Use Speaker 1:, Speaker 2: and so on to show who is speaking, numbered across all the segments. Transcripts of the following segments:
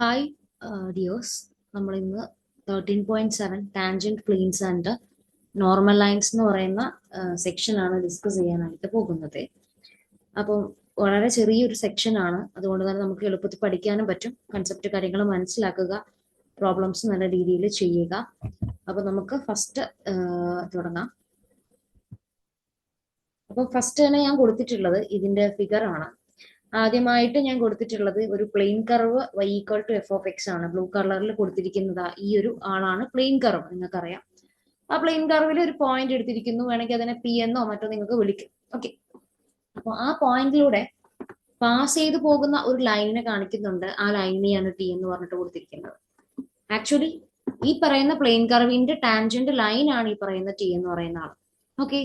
Speaker 1: Hi ഡിയോസ്, നമ്മൾ ഇന്ന് 13.7 tangent planes and normal lines എന്ന് പറയുന്ന സെക്ഷനാണ് ഡിസ്കസ് ചെയ്യാനായിട്ട് പോകുന്നത്. അപ്പോൾ വളരെ ചെറിയൊരു സെക്ഷനാണ്, അതുകൊണ്ട് തന്നെ നമുക്ക് എളുപ്പത്തിൽ പഠിക്കാനും പറ്റും. കൺസെപ്റ്റ് കാര്യങ്ങൾ മനസ്സിലാക്കുക, പ്രോബ്ലംസ് നല്ല രീതിയിൽ ചെയ്യുക. അപ്പോൾ നമുക്ക് ഫസ്റ്റ് തുടങ്ങാം. അപ്പോൾ ഫസ്റ്റ് തന്നെ ഞാൻ കൊടുത്തിട്ടുള്ളത് ഇതിന്റെ ഫിഗർ ആണ്. ആദ്യമായിട്ട് ഞാൻ കൊടുത്തിട്ടുള്ളത് ഒരു plane curve y equal to F of X ആണ്. ബ്ലൂ കളറിൽ കൊടുത്തിരിക്കുന്നത് ഈ ഒരു ആളാണ് പ്ലെയിൻ കർവ്. നിങ്ങൾക്കറിയാം, ആ പ്ലെയിൻ കർവിൽ ഒരു പോയിന്റ് എടുത്തിരിക്കുന്നു. വേണമെങ്കിൽ അതിനെ പി എന്നോ മറ്റോ നിങ്ങൾക്ക് വിളിക്കും. ഓക്കെ, അപ്പോൾ ആ പോയിന്റിലൂടെ പാസ് ചെയ്തു പോകുന്ന ഒരു ലൈനിനെ കാണിക്കുന്നുണ്ട്. ആ ലൈനെയാണ് ടി എന്ന് പറഞ്ഞിട്ട് കൊടുത്തിരിക്കുന്നത്. ആക്ച്വലി ഈ പറയുന്ന പ്ലെയിൻ കർവിന്റെ ടാൻജന്റ് ലൈൻ ആണ് ഈ പറയുന്ന ടി എന്ന് പറയുന്ന ആൾ. ഓക്കെ,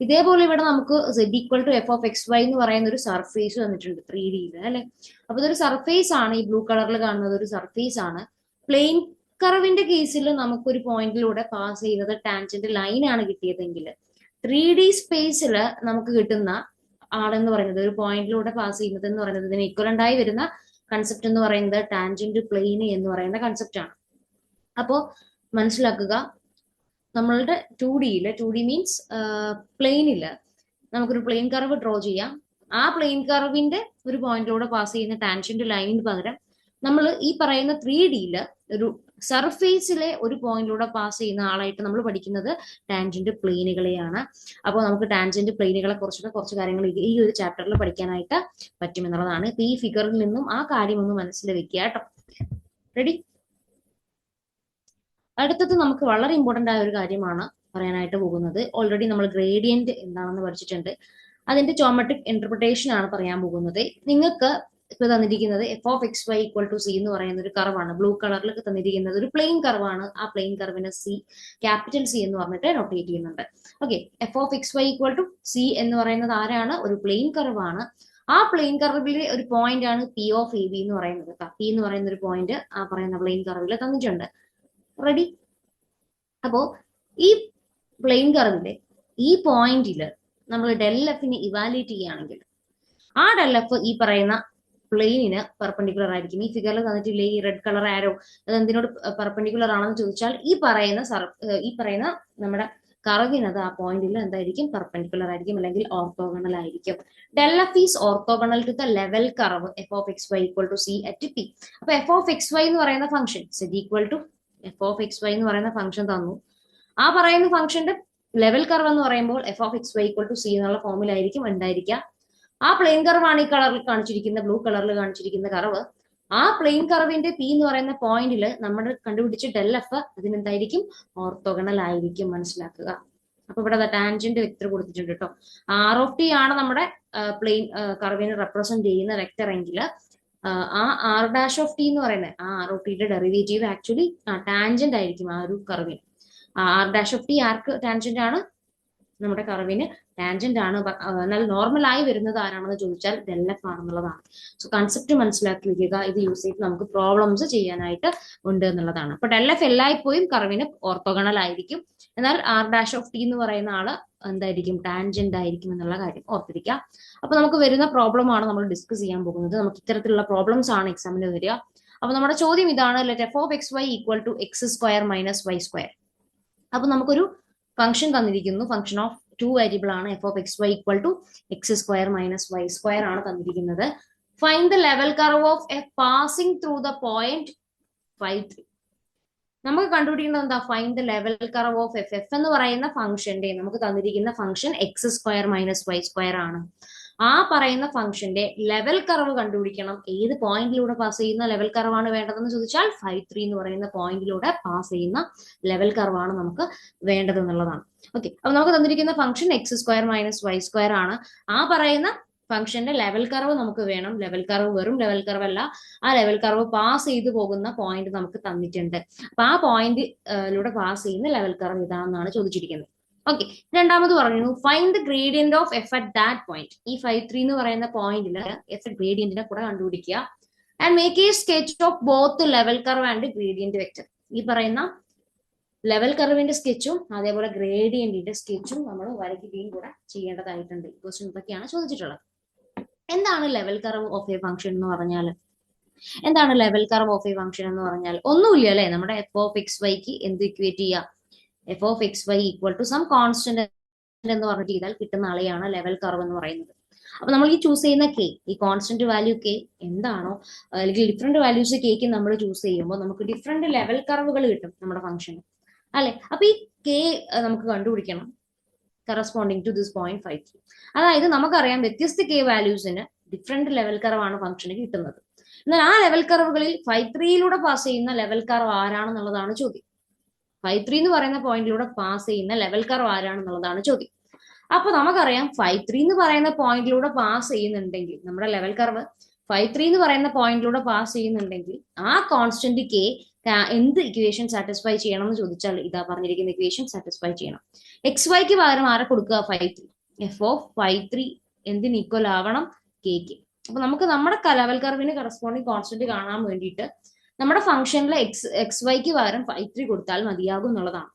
Speaker 1: ഇതേപോലെ ഇവിടെ നമുക്ക് z equal to F of X Y എന്ന് പറയുന്ന ഒരു സർഫേസ് വന്നിട്ടുണ്ട് 3D അല്ലെ. അപ്പൊ ഇതൊരു സർഫേസ് ആണ്. ഈ ബ്ലൂ കളറിൽ കാണുന്നത് ഒരു സർഫേസ് ആണ്. പ്ലെയിൻ കർവിന്റെ കേസിൽ നമുക്കൊരു പോയിന്റിലൂടെ പാസ് ചെയ്യുന്നത് ടാൻജന്റ് ലൈൻ ആണ് കിട്ടിയതെങ്കിൽ, 3D സ്പേസിൽ നമുക്ക് കിട്ടുന്ന ആളെന്ന് പറയുന്നത്, ഒരു പോയിന്റിലൂടെ പാസ് ചെയ്യുന്നത് എന്ന് പറയുന്നത്, ഇതിന് ഇക്വലന്റ് ആയി വരുന്ന കൺസെപ്റ്റ് എന്ന് പറയുന്നത് ടാൻജന്റ് പ്ലെയിൻ എന്ന് പറയുന്ന കൺസെപ്റ്റ് ആണ്. അപ്പോ മനസ്സിലാക്കുക, നമ്മളുടെ 2D മീൻസ് പ്ലെയിനില് നമുക്കൊരു പ്ലെയിൻ കർവ് ഡ്രോ ചെയ്യാം. ആ പ്ലെയിൻ കർവിന്റെ ഒരു പോയിന്റിലൂടെ പാസ് ചെയ്യുന്ന ടാൻജന്റ് ലൈനിന് പകരം നമ്മൾ ഈ പറയുന്ന 3D ഒരു സർഫേസിലെ ഒരു പോയിന്റിലൂടെ പാസ് ചെയ്യുന്ന ആളായിട്ട് നമ്മൾ പഠിക്കുന്നത് ടാൻജന്റ് പ്ലെയിനുകളെയാണ്. അപ്പോൾ നമുക്ക് ടാൻജന്റ് പ്ലെയിനുകളെ കുറിച്ചുള്ള കുറച്ച് കാര്യങ്ങൾ ഈ ഒരു ചാപ്റ്ററിൽ പഠിക്കാനായിട്ട് പറ്റുമെന്നുള്ളതാണ്. ഇപ്പൊ ഈ ഫിഗറിൽ നിന്നും ആ കാര്യം ഒന്ന് മനസ്സിൽ വെക്കുക കേട്ടോ. റെഡി? അടുത്തത് നമുക്ക് വളരെ ഇമ്പോർട്ടന്റ് ആയ ഒരു കാര്യമാണ് പറയാനായിട്ട് പോകുന്നത്. ഓൾറെഡി നമ്മൾ ഗ്രേഡിയന്റ് എന്താണെന്ന് പഠിച്ചിട്ടുണ്ട്. അതിന്റെ ജോമെട്രിക് ഇന്റർപ്രിട്ടേഷൻ ആണ് പറയാൻ പോകുന്നത്. നിങ്ങൾക്ക് ഇപ്പൊ തന്നിരിക്കുന്നത് F of X Y equal to C എന്ന് പറയുന്ന ഒരു കർവാണ്. ബ്ലൂ കളറിൽ തന്നിരിക്കുന്നത് ഒരു പ്ലെയിൻ കർവാണ്. ആ പ്ലെയിൻ കർവിനെ സി, ക്യാപിറ്റൽ സി എന്ന് പറഞ്ഞിട്ട് നോട്ടേറ്റ് ചെയ്യുന്നുണ്ട്. Okay, F of X Y equal to C എന്ന് പറയുന്നത് ആരാണ്? ഒരു പ്ലെയിൻ കർവാണ്. ആ പ്ലെയിൻ കർവിലെ ഒരു പോയിന്റ് ആണ് പി ഓഫ് എ ബി എന്ന് പറയുന്നത്. പി എന്ന് പറയുന്ന ഒരു പോയിന്റ് ആ പറയുന്ന പ്ലെയിൻ കർവിൽ തന്നിട്ടുണ്ട്. റെഡി? അപ്പോ ഈ പ്ലെയിൻ കർവിന്റെ ഈ പോയിന്റില് നമ്മൾ ഡെൽ എഫിനെ ഇവാലുവേറ്റ് ചെയ്യുകയാണെങ്കിൽ ആ ഡെൽ എഫ് ഈ പറയുന്ന പ്ലെയിനിന് പെർപെൻഡിക്കുലർ ആയിരിക്കും. ഈ ഫിഗറിൽ തന്നിട്ടില്ലേ ഈ റെഡ് കളർ ആരോ, അത് എന്തിനോട് പെർപെൻഡിക്കുലർ ആണെന്ന് ചോദിച്ചാൽ ഈ പറയുന്ന നമ്മുടെ കർവിനത് ആ പോയിന്റിൽ എന്തായിരിക്കും? പെർപെൻഡിക്കുലർ ആയിരിക്കും, അല്ലെങ്കിൽ ഓർത്തോഗണൽ ആയിരിക്കും. Del F is orthogonal to the level curve F of X Y equal to C at P. അപ്പൊ എഫ് ഓഫ് എക്സ് വൈ എന്ന് പറയുന്ന function z equal to F of X Y എന്ന് പറയുന്ന function തന്നു. ആ പറയുന്ന ഫംഗ്ഷന്റെ ലെവൽ കർവ് എന്ന് പറയുമ്പോൾ F of X Y equal to C എന്നുള്ള ഫോമിലായിരിക്കും ഉണ്ടായിരിക്കുക. ആ പ്ലെയിൻ കർവാണ് ഈ കളറിൽ കാണിച്ചിരിക്കുന്ന, ബ്ലൂ കളറിൽ കാണിച്ചിരിക്കുന്ന കർവ്. ആ പ്ലെയിൻ കർവിന്റെ പി എന്ന് പറയുന്ന പോയിന്റിൽ നമ്മൾ കണ്ടുപിടിച്ച ഡെൽ എഫ് അതിനെന്തായിരിക്കും? ഓർത്തോഗണൽ ആയിരിക്കും. മനസ്സിലാക്കുക. അപ്പൊ ഇവിടെ ടാൻജന്റ് വെക്ടർ കൊടുത്തിട്ടുണ്ട് കേട്ടോ. ആർ ഓഫ് ടി ആണ് നമ്മുടെ പ്ലെയിൻ കർവിനെ റെപ്രസെന്റ് ചെയ്യുന്ന വെക്ടർ എങ്കിൽ, ആ ആർ ഡാഷ് ഓഫ് ടി എന്ന് പറയുന്നത്, ആ ആർ ഓഫ് ടിയുടെ ഡെറിവേറ്റീവ് ആക്ച്വലി ടാൻജന്റ് ആയിരിക്കും ആ ഒരു കർവിന്. ആർ ഡാഷ് ഓഫ് ടി ആർക്ക് ടാൻജന്റ് ആണ്? നമ്മുടെ കർവിന് ടാൻജന്റ് ആണ്. എന്നാൽ നോർമൽ ആയി വരുന്നത് ആരാണെന്ന് ചോദിച്ചാൽ ഡെൽ എഫ് ആണെന്നുള്ളതാണ്. സോ കൺസെപ്റ്റ് മനസ്സിലാക്കി വെക്കുക. ഇത് യൂസ് ചെയ്ത് നമുക്ക് പ്രോബ്ലംസ് ചെയ്യാനായിട്ട് ഉണ്ട് എന്നുള്ളതാണ്. അപ്പൊ ഡെൽ എഫ് എല്ലായ്പ്പോഴും കർവിന് ഓർത്തോഗണൽ ആയിരിക്കും. എന്നാൽ ആർ ഡാഷ് ഓഫ് ടി എന്ന് പറയുന്ന ആള് എന്തായിരിക്കും? ടാൻജന്റ് ആയിരിക്കും എന്നുള്ള കാര്യം ഓർത്തിരിക്കുക. അപ്പൊ നമുക്ക് വരുന്ന പ്രോബ്ലം ആണ് നമ്മൾ ഡിസ്കസ് ചെയ്യാൻ പോകുന്നത്. നമുക്ക് ഇത്തരത്തിലുള്ള പ്രോബ്ലംസ് ആണ് എക്സാമിന് വരിക. അപ്പൊ നമ്മുടെ ചോദ്യം ഇതാണ്: let F of X Y equal to X square minus Y square. അപ്പൊ നമുക്കൊരു ഫംഗ്ഷൻ തന്നിരിക്കുന്നു. ഫംഗ്ഷൻ ഓഫ് 2 വേരിയബിൾ ആണ്. F of X Y equal to X square minus Y square ആണ് തന്നിരിക്കുന്നത്. Find the level curve of F passing through the point 5, 3. നമുക്ക് കണ്ടുപിടിക്കുന്നത് എന്താ? Find the level curve of F. F എന്ന് പറയുന്ന ഫംഗ്ഷന്റെ നമുക്ക് തന്നിരിക്കുന്ന function X square minus Y square ആണ്. ആ പറയുന്ന ഫംഗ്ഷന്റെ ലെവൽ കർവ് കണ്ടുപിടിക്കണം. ഏത് പോയിന്റിലൂടെ പാസ് ചെയ്യുന്ന ലെവൽ കർവാണ് വേണ്ടതെന്ന് ചോദിച്ചാൽ 5, 3 എന്ന് പറയുന്ന പോയിന്റിലൂടെ പാസ് ചെയ്യുന്ന ലെവൽ കർവാണ് നമുക്ക് വേണ്ടത് എന്നുള്ളതാണ്. ഓക്കെ, അപ്പൊ നമുക്ക് തന്നിരിക്കുന്ന function X square minus Y square ആണ്. ആ പറയുന്ന ഫംഗ്ഷന്റെ ലെവൽ കർവ് നമുക്ക് വേണം. ലെവൽ കർവ് വെറും ലെവൽ കർവ് അല്ല, ആ ലെവൽ കർവ് പാസ് ചെയ്തു പോകുന്ന പോയിന്റ് നമുക്ക് തന്നിട്ടുണ്ട്. അപ്പൊ ആ പോയിന്റിലൂടെ പാസ് ചെയ്യുന്ന ലെവൽ കർവ് ഇതാണെന്നാണ് ചോദിച്ചിരിക്കുന്നത്. ഓക്കെ, രണ്ടാമത് പറഞ്ഞു find the gradient of F at that point. ഈ 5, 3 എന്ന് പറയുന്ന പോയിന്റിൽ എഫ് ഗ്രേഡിയന്റിനെ കൂടെ കണ്ടുപിടിക്കുക. And make a sketch of both level curve and gradient vector. ഈ പറയുന്ന ലെവൽ കർവിന്റെ സ്കെച്ചും അതേപോലെ ഗ്രേഡിയന്റിന്റെ സ്കെച്ചും നമ്മൾ വരയ്ക്കുകയും കൂടെ ചെയ്യേണ്ടതായിട്ടുണ്ട്. ക്വസ്റ്റ്യൻ ഇതൊക്കെയാണ് ചോദിച്ചിട്ടുള്ളത്. എന്താണ് level curve of A function എന്ന് പറഞ്ഞാൽ? എന്താണ് level curve of A function എന്ന് പറഞ്ഞാൽ? ഒന്നുമില്ല അല്ലെ, നമ്മുടെ എഫ് ഓഫ് എക്സ് വൈക്ക് എന്ത് ഇക്വേറ്റ് ചെയ്യുക? F of X Y equal to some constant എന്ന് പറഞ്ഞിട്ട് ചെയ്താൽ കിട്ടുന്ന ആളെയാണ് ലെവൽ കർവ് എന്ന് പറയുന്നത്. അപ്പൊ നമ്മൾ ഈ ചൂസ് ചെയ്യുന്ന കെ, ഈ കോൺസ്റ്റന്റ് വാല്യൂ കെ എന്താണോ, അല്ലെങ്കിൽ ഡിഫറെന്റ് വാല്യൂസ് കേക്ക് നമ്മൾ ചൂസ് ചെയ്യുമ്പോൾ നമുക്ക് ഡിഫറെന്റ് ലെവൽ കർവുകൾ കിട്ടും നമ്മുടെ ഫംഗ്ഷന് അല്ലെ. അപ്പൊ ഈ കെ നമുക്ക് കണ്ടുപിടിക്കണം കറസ്പോണ്ടിങ് ടു ദിസ് 0.53. അതായത് നമുക്കറിയാം വ്യത്യസ്ത കെ വാല്യൂസിന് ഡിഫറെന്റ് ലെവൽ കർവാണ് ഫംഗ്ഷന് കിട്ടുന്നത്. എന്നാൽ ആ ലെവൽ കർവുകളിൽ 5.3 പാസ് ചെയ്യുന്ന ലെവൽ കർവ് ആരാണെന്നുള്ളതാണ് ചോദ്യം. 5.3 എന്ന് പറയുന്ന പോയിന്റിലൂടെ പാസ് ചെയ്യുന്ന ലെവൽ കർവ് ആരാണെന്നുള്ളതാണ് ചോദ്യം. അപ്പൊ നമുക്കറിയാം 5.3 എന്ന് പറയുന്ന പോയിന്റിലൂടെ പാസ് ചെയ്യുന്നുണ്ടെങ്കിൽ, നമ്മുടെ ലെവൽ കർവ് 5.3 എന്ന് പറയുന്ന പോയിന്റിലൂടെ പാസ് ചെയ്യുന്നുണ്ടെങ്കിൽ ആ കോൺസ്റ്റന്റ് കെ എന്ത് ഇക്വേഷൻ സാറ്റിസ്ഫൈ ചെയ്യണം എന്ന് ചോദിച്ചാൽ ഇതാ പറഞ്ഞിരിക്കുന്ന ഇക്വേഷൻ സാറ്റിസ്ഫൈ ചെയ്യണം. എക്സ് വൈക്ക് പകരം ആരെ കൊടുക്കുക? 5.3. എഫ് ഓഫ് 5.3 എന്തിന് ഈക്വൽ ആവണം? കെക്ക്. അപ്പൊ നമുക്ക് നമ്മുടെ ലെവൽ കർവിന് കറസ്പോണ്ടിങ് കോൺസ്റ്റന്റ് കാണാൻ വേണ്ടിയിട്ട് നമ്മുടെ ഫംഗ്ഷനിലെ എക്സ് വൈക്ക് പകരം 5.3 കൊടുത്താൽ മതിയാകും എന്നുള്ളതാണ്.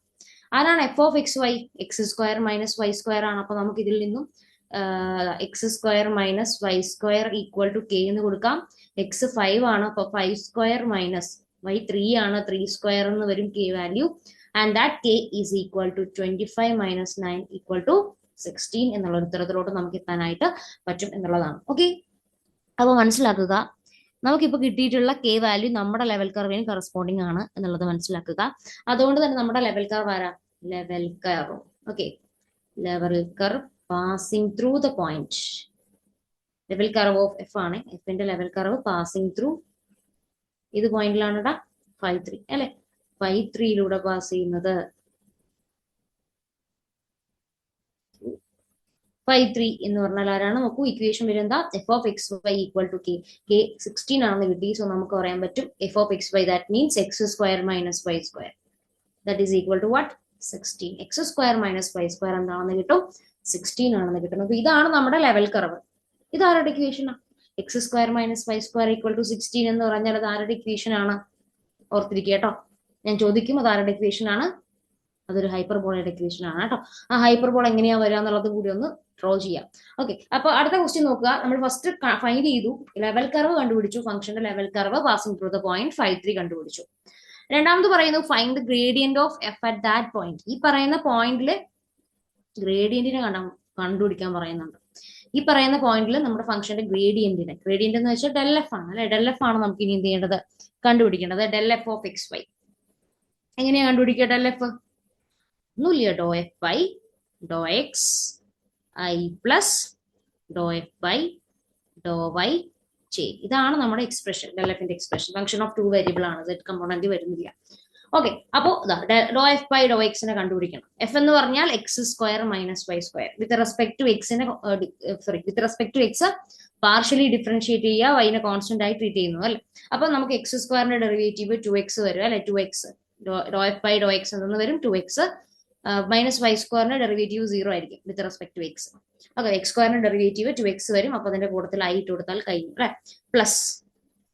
Speaker 1: ആരാണ് F of X Y? X square minus Y square ആണ്. അപ്പൊ നമുക്ക് ഇതിൽ നിന്നും X square minus Y square equal to K എന്ന് കൊടുക്കാം. എക്സ് 5 ആണ്, അപ്പൊ 5 സ്ക്വയർ മൈനസ് വൈ 3 ആണ്, 3 സ്ക്വയർ എന്ന് വരും K value. And that K is equal to 25 minus 9 equal to 16 എന്നുള്ള ഉത്തരത്തിലോട്ട് നമുക്ക് എത്താനായിട്ട് പറ്റും എന്നുള്ളതാണ്. ഓക്കെ, അപ്പൊ മനസ്സിലാക്കുക, നമുക്കിപ്പോൾ കിട്ടിയിട്ടുള്ള കെ വാല്യൂ നമ്മുടെ ലെവൽ കർവിന് കറസ്പോണ്ടിങ് ആണ് എന്നുള്ളത് മനസ്സിലാക്കുക. അതുകൊണ്ട് തന്നെ നമ്മുടെ ലെവൽ കർവ് ആരാ? Level curve. Okay, level curve passing through the point. Level curve of F ആണ്. എഫിന്റെ ലെവൽ കർവ് പാസിംഗ് ത്രൂ ഇത് പോയിന്റിലാണ് 5.3 അല്ലെ. 5.3 പാസ് ചെയ്യുന്നത് 5.3 എന്ന് പറഞ്ഞാൽ ആരാണ്? നോക്കൂ, ഇക്വേഷൻ വരുന്നത് F of X Y equal to K. K 16 ആണെന്ന് കിട്ടി. സോ നമുക്ക് പറയാൻ പറ്റും F of X Y that means X square minus Y square that is equal to what? 16. X square minus Y square എന്താണെന്ന് കിട്ടും? 16 ആണെന്ന് കിട്ടും. അപ്പൊ ഇതാണ് നമ്മുടെ ലെവൽ കർവ്. ഇത് ആരുടെ ഇക്വേഷനാണ്? X square minus Y square equal to 16 എന്ന് പറഞ്ഞാൽ അത് ആരുടെ ഇക്വേഷൻ ആണ്? ഓർത്തിരിക്കുക കേട്ടോ, ഞാൻ ചോദിക്കും അത് ആരുടെ ഇക്വേഷൻ ആണ്? അതൊരു ഹൈപ്പർബോളയുടെ ഇക്വേഷൻ ആണ് കേട്ടോ. ആ ഹൈപ്പർബോൾ എങ്ങനെയാ വരിക എന്നുള്ളത് കൂടി ഒന്ന് ഡ്രോ ചെയ്യാം. ഓക്കെ, അപ്പൊ അടുത്ത ക്വസ്റ്റ്യൻ നോക്കുക. നമ്മൾ ഫസ്റ്റ് ഫൈൻഡ് ചെയ്തു, ലെവൽ കർവ് കണ്ടുപിടിച്ചു, ഫംഗ്ഷന്റെ level curve passing through the point 5.3 കണ്ടുപിടിച്ചു. രണ്ടാമത് പറയുന്നു find the gradient of F at that point. ഈ പറയുന്ന പോയിന്റില് ഗ്രേഡിയന്റിനെ കണ്ടുപിടിക്കാൻ പറയുന്നുണ്ട്. ഈ പറയുന്ന പോയിന്റിൽ നമ്മുടെ ഫംഗ്ഷന്റെ ഗ്രേഡിയന്റ് എന്ന് വെച്ചാൽ ഡെൽ എഫ് ആണ് അല്ലെ. ഡെൽ എഫ് ആണ് നമുക്ക് ഇനി എന്ത് ചെയ്യേണ്ടത്? കണ്ടുപിടിക്കേണ്ടത്. Del F of X y എങ്ങനെയാ കണ്ടുപിടിക്കുക? ഡെൽ എഫ് ഒന്നുമില്ല, doe F by Dr X I plus doh f by Dr Y j. ഇതാണ് നമ്മുടെ എക്സ്പ്രഷൻ, ഡെൽ എഫിന്റെ എക്സ്പ്രഷൻ. ഫംഗ്ഷൻ ഓഫ് 2 വേരിയബിൾ ആണ്, z കമ്പോണന്റ് വരുന്നില്ല. ഓക്കെ, അപ്പോ ഡോ എഫ് ബൈ ഡോ എക്സിനെ കണ്ടുപിടിക്കണം. എഫ് എന്ന് പറഞ്ഞാൽ x square minus Y square. With respect to എക്സിനെ with respect to x partially differentiate ചെയ്യുക, വൈനെ കോൺസ്റ്റന്റ് ആയി ട്രീറ്റ് ചെയ്യുന്നു അല്ലെ. അപ്പൊ നമുക്ക് എക്സ് സ്ക്വയറിന്റെ ഡെറിവേറ്റീവ് 2x വരും അല്ലെ. 2x doh F by Dr X എന്ന് വരും 2x മൈനസ് വൈ സ്ക്വയറിന്റെ ഡെറിവേറ്റീവ് 0 ആയിരിക്കും with respect to X. Okay, X സ്ക്വയറിന്റെ ഡെറിവേറ്റീവ് 2x വരും. അപ്പൊ അതിന്റെ കൂട്ടത്തിൽ ഐ ഇട്ട് കൊടുത്താൽ കഴിഞ്ഞു അല്ലെ. പ്ലസ്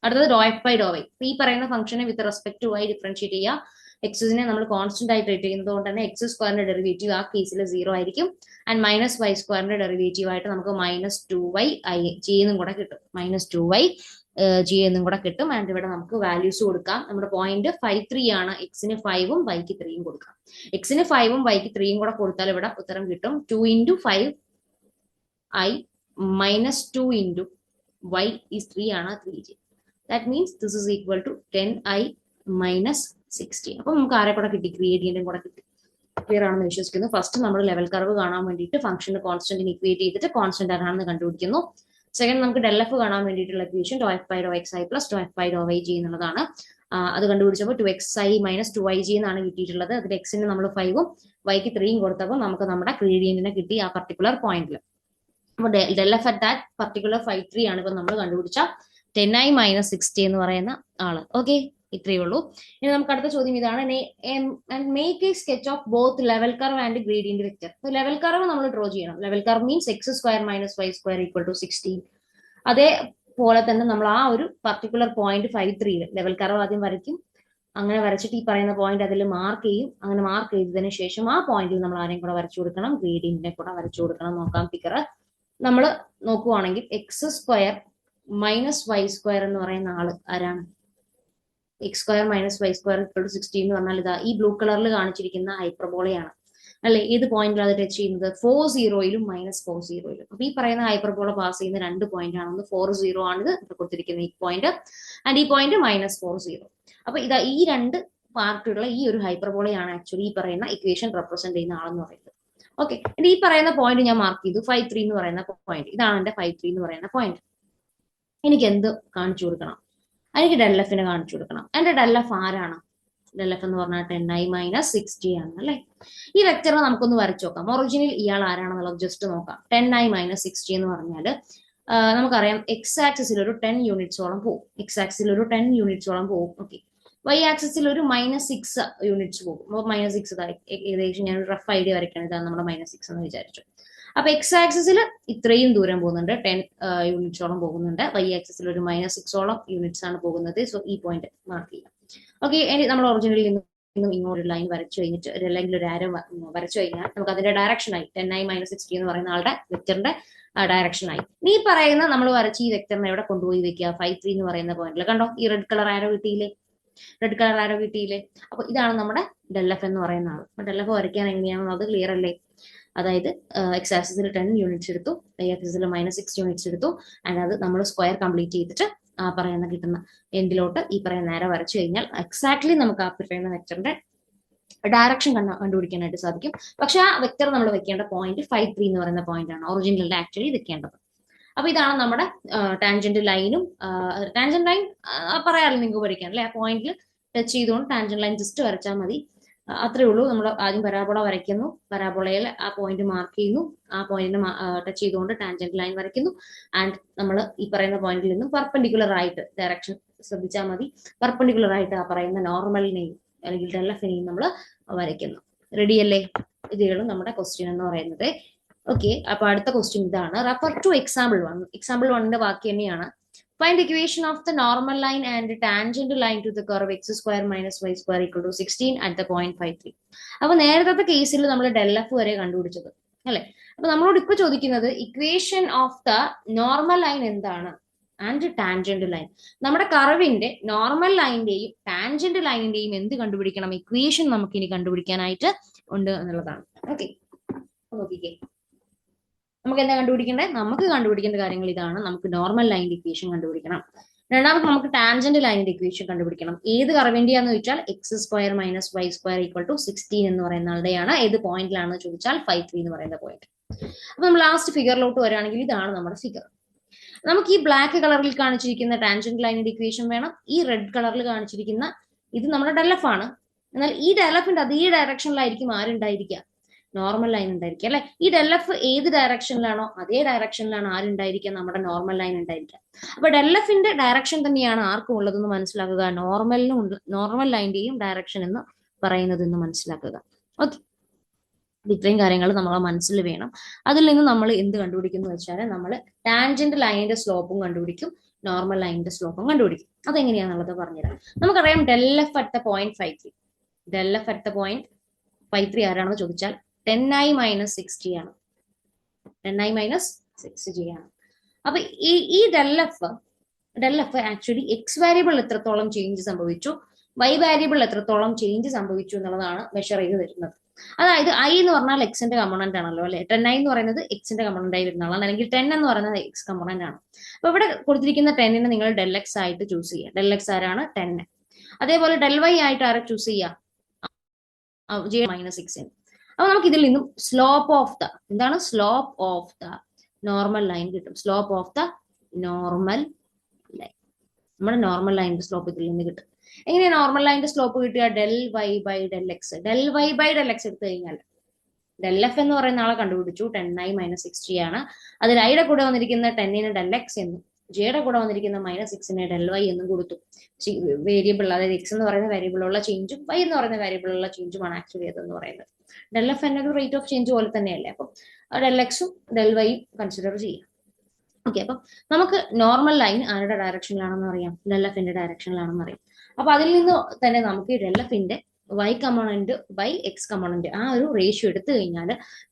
Speaker 1: അടുത്തത് doh F by Dr Y. ഈ പറയുന്ന ഫംഗ്ഷനെ with respect to Y differentiate ചെയ്യുക. എക്സിനെ നമ്മൾ കോൺസ്റ്റന്റ് ആയി ട്രീറ്റ് ചെയ്യുന്നത് കൊണ്ട് തന്നെ എക്സ് സ്ക്വയറിന്റെ ഡെറിവേറ്റീവ് ആ കേസിൽ 0 ആയിരിക്കും. ആൻഡ് മൈനസ് വൈ സ്ക്വയറിന്റെ ഡെറിവേറ്റീവ് ആയിട്ട് നമുക്ക് -2y ഐ ജി എന്നും കൂടെ കിട്ടും. -2y ജി എന്നും കൂടെ കിട്ടും. ആൻഡ് ഇവിടെ നമുക്ക് വാല്യൂസ് കൊടുക്കാം. നമ്മുടെ പോയിന്റ് 5.3 ആണ്. എക്സിന് 5ഉം വൈക്ക് 3ഉം കൊടുക്കാം. എക്സിന് 5ഉം വൈക്ക് 3ഉം കൂടെ കൊടുത്താൽ ഇവിടെ ഉത്തരം കിട്ടും 2 × 5 i -2 × y is 3 ആണ്, 3j. That means this is equal to 10i - 16. അപ്പൊ നമുക്ക് ആരെ കൂടെ കിട്ടി? ഗ്രേഡിയന്റും കൂടെ കിട്ടി. ക്ലിയർ ആണെന്ന് വിശ്വസിക്കുന്നു. ഫസ്റ്റ് നമ്മൾ ലെവൽ കർവ് കാണാൻ വേണ്ടിയിട്ട് ഫംഗ്ഷന് കോൺസ്റ്റന്റിന് ഇക്വേറ്റ് ചെയ്തിട്ട് കോൺസ്റ്റന്റ് ആണെന്ന് കണ്ടുപിടിക്കുന്നു. സെക്കൻഡ് നമുക്ക് ഡെൽ എഫ് കാണാൻ വേണ്ടിയിട്ടുള്ള equation doh F by Dr X I plus doh f by Dr Y J എന്നുള്ളതാണ്. അത് കണ്ടുപിടിച്ചപ്പോൾ 2xi - 2yg എന്നാണ് കിട്ടിയിട്ടുള്ളത്. അതിൽ എക്സിന് നമ്മൾ 5ഉം വൈക്ക് 3ഉം കൊടുത്തപ്പോൾ നമുക്ക് നമ്മുടെ ഗ്രേഡിയന്റിനെ കിട്ടി ആ പർട്ടിക്കുലർ പോയിന്റിൽ. അപ്പൊ del F at that particular 5.3 ആണ് ഇപ്പൊ നമ്മൾ കണ്ടുപിടിച്ച 10i - 60 എന്ന് പറയുന്ന ആള്. ഓക്കെ, ഇത്രയേ ഉള്ളൂ. ഇനി നമുക്ക് അടുത്ത ചോദ്യം ഇതാണ്, make a sketch of both level curve and gradient vector. Level curve നമ്മൾ ഡ്രോ ചെയ്യണം. Level curve means X square minus Y square equal to 16. അതേപോലെ തന്നെ നമ്മൾ ആ ഒരു പർട്ടിക്കുലർ പോയിന്റ് 5.3 ലെവൽ കർവ് ആദ്യം വരയ്ക്കും. അങ്ങനെ വരച്ചിട്ട് ഈ പറയുന്ന പോയിന്റ് അതിൽ മാർക്ക് ചെയ്യും. അങ്ങനെ മാർക്ക് ചെയ്തതിനു ശേഷം ആ പോയിന്റിൽ നമ്മൾ ആരെയും കൂടെ വരച്ചു കൊടുക്കണം, ഗ്രേഡിയന്റിനെ കൂടെ വരച്ചു കൊടുക്കണം. നോക്കാം, പിക്കർ നമ്മൾ നോക്കുവാണെങ്കിൽ X square minus Y square എന്ന് പറയുന്ന ആള് ആരാണ്? X square minus Y square equal to 16 എന്ന് പറഞ്ഞാൽ ഇതാ ഈ ബ്ലൂ കളറിൽ കാണിച്ചിരിക്കുന്ന ഹൈപ്പർബോളയാണ് അല്ലെ? ഏത് പോയിന്റിലാണ് അത് ടച്ച് ചെയ്യുന്നത്? 40 മൈനസ് 40. അപ്പൊ ഈ പറയുന്ന ഹൈപ്പർബോള പാസ് ചെയ്യുന്ന 2 പോയിന്റ് ആണ്. ഒന്ന് 40 ആണ് ഇത് കൊടുത്തിരിക്കുന്ന ഈ പോയിന്റ്, ആൻഡ് ഈ പോയിന്റ് -40. അപ്പൊ ഇതാ ഈ 2 പാർട്ടുള്ള ഈ ഒരു ഹൈപ്പർബോളയാണ് ആക്ച്വലി ഈ പറയുന്ന ഇക്വേഷൻ റെപ്രസെന്റ് ചെയ്യുന്ന ആളെന്ന് പറയുന്നത്. ഓക്കെ, ഈ പറയുന്ന പോയിന്റ് ഞാൻ മാർക്ക് ചെയ്തു 53 എന്ന് പറയുന്ന പോയിന്റ്. ഇതാണ് എന്റെ 53 എന്ന് പറയുന്ന പോയിന്റ്. എനിക്ക് എന്ത് കാണിച്ചു കൊടുക്കണം? എനിക്ക് ഡെൽ എഫിനെ കാണിച്ചു കൊടുക്കണം. എന്റെ ഡെൽ എഫ് ആരാണ്? ഡെൽ എഫ് എന്ന് പറഞ്ഞാൽ 10i മൈനസ് 60 ആണ് അല്ലെ? ഈ വെക്ടറിനെ നമുക്കൊന്ന് വരച്ചു നോക്കാം. ഒറിജിനൽ ഇയാൾ ആരാണെന്നുള്ളത് ജസ്റ്റ് നോക്കാം. 10i മൈനസ് 60 എന്ന് പറഞ്ഞാൽ നമുക്കറിയാം എക്സ് ആക്സിസിൽ ഒരു 10 യൂണിറ്റ്സോളം പോകും. എക്സ് ആക്സിൽ ഒരു 10 യൂണിറ്റ്സോളം പോകും. ഓക്കെ, വൈ ആക്സിസിൽ ഒരു -6 യൂണിറ്റ്സ് പോകും. അപ്പോൾ -6 ഏകദേശം ഞാൻ റഫ് ഐഡിയ വരയ്ക്കണം. ഇതാണ് നമ്മുടെ -6 എന്ന് വിചാരിച്ചു. അപ്പൊ എക്സ് ആക്സിസിൽ ഇത്രയും ദൂരം പോകുന്നുണ്ട്, 10 യൂണിറ്റ്സോളം പോകുന്നുണ്ട്. വൈ ആക്സിസിൽ ഒരു -6ഓളം യൂണിറ്റ്സ് ആണ് പോകുന്നത്. സോ ഈ പോയിന്റ് മാർക്ക് ചെയ്യാം. ഓക്കെ, ഇനി നമ്മൾ ഒറിജിനലിൽ നിന്നും ഇങ്ങോട്ട് ലൈൻ വരച്ചു കഴിഞ്ഞിട്ട് അല്ലെങ്കിൽ ഒരു ആരോ വരച്ചു കഴിഞ്ഞാൽ നമുക്ക് അതിന്റെ ഡയറക്ഷനായി 10i മൈനസ് 60 എന്ന് പറയുന്ന ആളുടെ വെക്ടറിന്റെ ഡയറക്ഷനായി. ഈ പറയുന്ന നമ്മൾ വരച്ച് ഈ വെക്ടറിനെ എവിടെ കൊണ്ടുപോയി വെക്കുക? 53 എന്ന് പറയുന്ന പോയിന്റിൽ. കണ്ടോ ഈ റെഡ് കളർ ആരോ കിട്ടിയില്ലേ? റെഡ് കളർ ആരോ കിട്ടിയില്ലേ? അപ്പൊ ഇതാണ് നമ്മുടെ ഡെൽ എഫ് എന്ന് പറയുന്ന ആൾ. അപ്പൊ ഡെൽ എഫ് വരയ്ക്കാൻ എങ്ങനെയാണെന്ന് അത് ക്ലിയർ അല്ലേ? അതായത് എക്സ് ആക്സിസിൽ 10 യൂണിറ്റ്സ് എടുത്തു, വൈ ആക്സിസിൽ -6 യൂണിറ്റ്സ് എടുത്തു, ആൻഡ് അത് നമ്മൾ സ്ക്വയർ കംപ്ലീറ്റ് ചെയ്തിട്ട് ആ പറയുന്ന കിട്ടുന്ന എൻഡിലോട്ട് ഈ പറയുന്ന നേരെ വരച്ചു കഴിഞ്ഞാൽ എക്സാക്ട്ലി നമുക്ക് ആ പറയുന്ന വെക്ടറിന്റെ ഡയറക്ഷൻ കണ്ടുപിടിക്കാനായിട്ട് സാധിക്കും. പക്ഷെ ആ വെക്ടർ നമ്മൾ വെക്കേണ്ട പോയിന്റ് 53 എന്ന് പറയുന്ന പോയിന്റ് ആണ് ഒറിജിനലിന്റെ ആക്ച്വലി വെക്കേണ്ടത്. അപ്പൊ ഇതാണ് നമ്മുടെ ടാൻജന്റ് ലൈനും. ടാൻജന്റ് ലൈൻ പറയാമല്ലോ നിങ്ങൾക്ക് പഠിക്കാൻ അല്ലെ? ആ പോയിന്റിൽ ടച്ച് ചെയ്തുകൊണ്ട് ടാൻജന്റ് ലൈൻ ജസ്റ്റ് വരച്ചാൽ മതി. അത്രേ ഉള്ളൂ. നമ്മൾ ആദ്യം പരാബോള വരയ്ക്കുന്നു, പരാബോളയിൽ ആ പോയിന്റ് മാർക്ക് ചെയ്യുന്നു, ആ പോയിന്റിനെ ടച്ച് ചെയ്തുകൊണ്ട് ടാൻജന്റ് ലൈൻ വരയ്ക്കുന്നു, ആൻഡ് നമ്മൾ ഈ പറയുന്ന പോയിന്റിൽ നിന്നും പെർപെൻഡിക്കുലർ ആയിട്ട് ഡയറക്ഷൻ ശ്രദ്ധിച്ചാൽ മതി. പെർപെൻഡിക്കുലർ ആയിട്ട് ആ പറയുന്ന നോർമലിനെയും അല്ലെങ്കിൽ ഡെൽ എഫിനെയും നമ്മൾ വരയ്ക്കുന്നു. റെഡി അല്ലേ? ഇതാണ് നമ്മുടെ ക്വസ്റ്റ്യൻ എന്ന് പറയുന്നത്. ഓക്കെ, അപ്പൊ അടുത്ത ക്വസ്റ്റ്യൻ ഇതാണ്. Refer to example 1. എക്സാമ്പിൾ 1ന്റെ ബാക്കി തന്നെയാണ്. Find the equation of the normal line and tangent line to the curve x square minus y square equal to 16 at the point 53. അപ്പൊ നേരത്തെ കേസിൽ നമ്മൾ ഡെൽ എഫ് വരെ കണ്ടുപിടിച്ചത് അല്ലെ? അപ്പൊ നമ്മളോട് ഇപ്പൊ ചോദിക്കുന്നത് equation of the normal line എന്താണ് ആൻഡ് ടാൻജന്റ് ലൈൻ. നമ്മുടെ കർവിന്റെ നോർമൽ ലൈനിന്റെയും ടാൻജന്റ് ലൈനിന്റെയും എന്ത് കണ്ടുപിടിക്കണം? ഇക്വേഷൻ നമുക്ക് ഇനി കണ്ടുപിടിക്കാനായിട്ട് ഉണ്ട് എന്നുള്ളതാണ്. ഓക്കെ, നോക്കിക്കേ, നമുക്ക് എന്താ കണ്ടുപിടിക്കേണ്ടത്? നമുക്ക് കണ്ടുപിടിക്കേണ്ട കാര്യങ്ങൾ ഇതാണ്. നമുക്ക് നോർമൽ ലൈനിന്റെ ഇക്വേഷൻ കണ്ടുപിടിക്കണം. രണ്ടാമത് നമുക്ക് ടാൻജന്റ് ലൈനിന്റെ ഇക്വേഷൻ കണ്ടുപിടിക്കണം. ഏത് കർവിന്റെയാന്ന് ചോദിച്ചാൽ X square minus Y square equal to 16 എന്ന് പറയുന്ന ആളുടെയാണ്. ഏത് പോയിന്റിലാണെന്ന് ചോദിച്ചാൽ 53 എന്ന് പറയുന്ന പോയിന്റ്. അപ്പൊ നമ്മൾ ലാസ്റ്റ് ഫിഗറിലോട്ട് വരികയാണെങ്കിൽ ഇതാണ് നമ്മുടെ ഫിഗർ. നമുക്ക് ഈ ബ്ലാക്ക് കളറിൽ കാണിച്ചിരിക്കുന്ന ടാൻജന്റ് ലൈനിന്റെ ഇക്വേഷൻ വേണം. ഈ റെഡ് കളറിൽ കാണിച്ചിരിക്കുന്ന ഇത് നമ്മുടെ ഡെൽ എഫ് ആണ്. എന്നാൽ ഈ ഡെൽ എഫിന്റെ അതേ ഡയറക്ഷനിലായിരിക്കും ആരുണ്ടായിരിക്കുക? നോർമൽ ലൈൻ ഉണ്ടായിരിക്കുക അല്ലെ? ഈ ഡെൽ എഫ് ഏത് ഡയറക്ഷനിലാണോ അതേ ഡയറക്ഷനിലാണ് ആരുണ്ടായിരിക്കുക? നമ്മുടെ നോർമൽ ലൈൻ ഉണ്ടായിരിക്കുക. അപ്പൊ ഡെൽ എഫിന്റെ ഡയറക്ഷൻ തന്നെയാണ് ആർക്കും ഉള്ളതെന്ന് മനസ്സിലാക്കുക. നോർമൽ ലൈന്റെയും ഡയറക്ഷൻ എന്ന് പറയുന്നത് എന്ന് മനസ്സിലാക്കുക. ഓക്കെ, ഇത്രയും കാര്യങ്ങൾ നമ്മളെ മനസ്സിൽ വേണം. അതിൽ നിന്ന് നമ്മൾ എന്ത് കണ്ടുപിടിക്കുന്നു വെച്ചാൽ നമ്മൾ ടാൻജന്റ് ലൈനിന്റെ സ്ലോപ്പും കണ്ടുപിടിക്കും, നോർമൽ ലൈനിന്റെ സ്ലോപ്പും കണ്ടുപിടിക്കും. അതെങ്ങനെയാണെന്നുള്ളത് പറഞ്ഞുതരാം. നമുക്കറിയാം del F at the point 53. Del F at the point 53 ആരാണെന്ന് ചോദിച്ചാൽ 10i മൈനസ് 60 ആണ്. 10i മൈനസ് 60 ആണ്. അപ്പൊ ഈ del F actually X variable എത്രത്തോളം ചേഞ്ച് സംഭവിച്ചു, വൈ വാരിയബിൾ എത്രത്തോളം ചേഞ്ച് സംഭവിച്ചു എന്നുള്ളതാണ് മെഷർ ചെയ്ത് വരുന്നത്. അതായത് ഐ എന്ന് പറഞ്ഞാൽ എക്സിന്റെ കമ്പോണന്റ് ആണല്ലോ അല്ലെ? 10i എന്ന് പറയുന്നത് എക്സിന്റെ കമ്പോണന്റ് ആയി വരുന്ന ആളാണ്, അല്ലെങ്കിൽ 10 എന്ന് പറയുന്നത് എക്സ് കമ്പോണന്റ് ആണ്. അപ്പൊ ഇവിടെ കൊടുത്തിരിക്കുന്ന 10നെ നിങ്ങൾ ഡെൽ എക്സ് ആയിട്ട് ചൂസ് ചെയ്യുക. ഡെൽ എക്സ് ആരാണ്? 10. അതേപോലെ ഡെൽ വൈ ആയിട്ട് ആരെ ചൂസ് ചെയ്യുക? -6. അപ്പൊ നമുക്ക് ഇതിൽ നിന്നും സ്ലോപ്പ് ഓഫ് ദ എന്താണ്? Slope of the normal line കിട്ടും. Slope of the normal line, നമ്മുടെ നോർമൽ ലൈനിന്റെ സ്ലോപ്പ് ഇതിൽ നിന്ന് കിട്ടും. എങ്ങനെയാ നോർമൽ ലൈനിന്റെ സ്ലോപ്പ് കിട്ടുക? Del Y by del X. Del Y by del x എടുത്തു കഴിഞ്ഞാൽ ഡെൽ എഫ് എന്ന് പറയുന്ന ആളെ കണ്ടുപിടിച്ചു, 10i മൈനസ് 60 ആണ്. അതിൽ ഐയുടെ കൂടെ വന്നിരിക്കുന്ന 10നെ ഡെൽ എക്സ് എന്നും ജെയുടെ കൂടെ വന്നിരിക്കുന്ന -6നെ ഡെൽ വൈ എന്നും കൊടുത്തു. വേരിയബിൾ, അതായത് എക്സ് എന്ന് പറയുന്ന വേരിയബിളുള്ള ചേഞ്ചും വൈ എന്ന് പറയുന്ന വേരിയബിളുള്ള ചേഞ്ചുമാണ് ആക്ച്വലി അതെന്ന് പറയുന്നത്. ഡെൽ എഫ് എന്നൊരു റേറ്റ് ഓഫ് ചേഞ്ച് പോലെ തന്നെയല്ലേ? അപ്പം ഡെൽ എക്സും ഡെൽ വൈയും കൺസിഡർ ചെയ്യാം. ഓക്കെ, അപ്പം നമുക്ക് നോർമൽ ലൈൻ ആരുടെ ഡയറക്ഷനിലാണെന്ന് അറിയാം? ഡെൽ എഫിന്റെ ഡയറക്ഷനിലാണെന്ന് അറിയാം. അപ്പൊ അതിൽ നിന്ന് തന്നെ നമുക്ക് ഡെൽ എഫിന്റെ Y component by X component ആ ഒരു റേഷ്യോ എടുത്തു കഴിഞ്ഞാൽ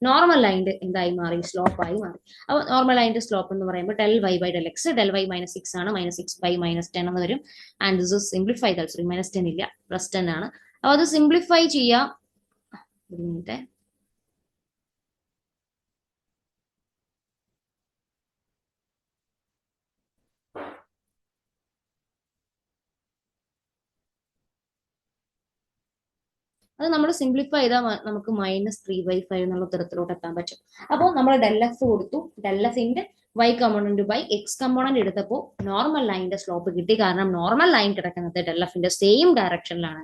Speaker 1: നോർമൽ ലൈൻ്റെ എന്തായി മാറി, സ്ലോപ്പ് ആയി മാറി. അപ്പോൾ നോർമൽ ലൈൻ്റെ സ്ലോപ്പ് എന്ന് പറയുമ്പോൾ del Y by del X, del Y -6 ആണ്, -6 ബൈ -10 എന്ന് വരും. ആൻഡ് ദിസ് ഇസ് സിംപ്ലിഫൈ, -10 ഇല്ല, +10 ആണ്. അപ്പോൾ അത് സിംപ്ലിഫൈ ചെയ്യാം. ഒരു മിനിറ്റ്. അത് നമ്മൾ സിംപ്ലിഫൈ ചെയ്താൽ നമുക്ക് -3/5 എന്നുള്ള ഉത്തരത്തിലോട്ട് എത്താൻ പറ്റും. അപ്പോൾ നമ്മൾ ഡെൽ എഫ് കൊടുത്തു, ഡെൽ എഫിന്റെ Y component by X component എടുത്തപ്പോൾ നോർമൽ ലൈനിന്റെ സ്ലോപ്പ് കിട്ടി. കാരണം നോർമൽ ലൈൻ കിടക്കുന്നത് ഡെൽ എഫിന്റെ സെയിം ഡയറക്ഷനിലാണ്.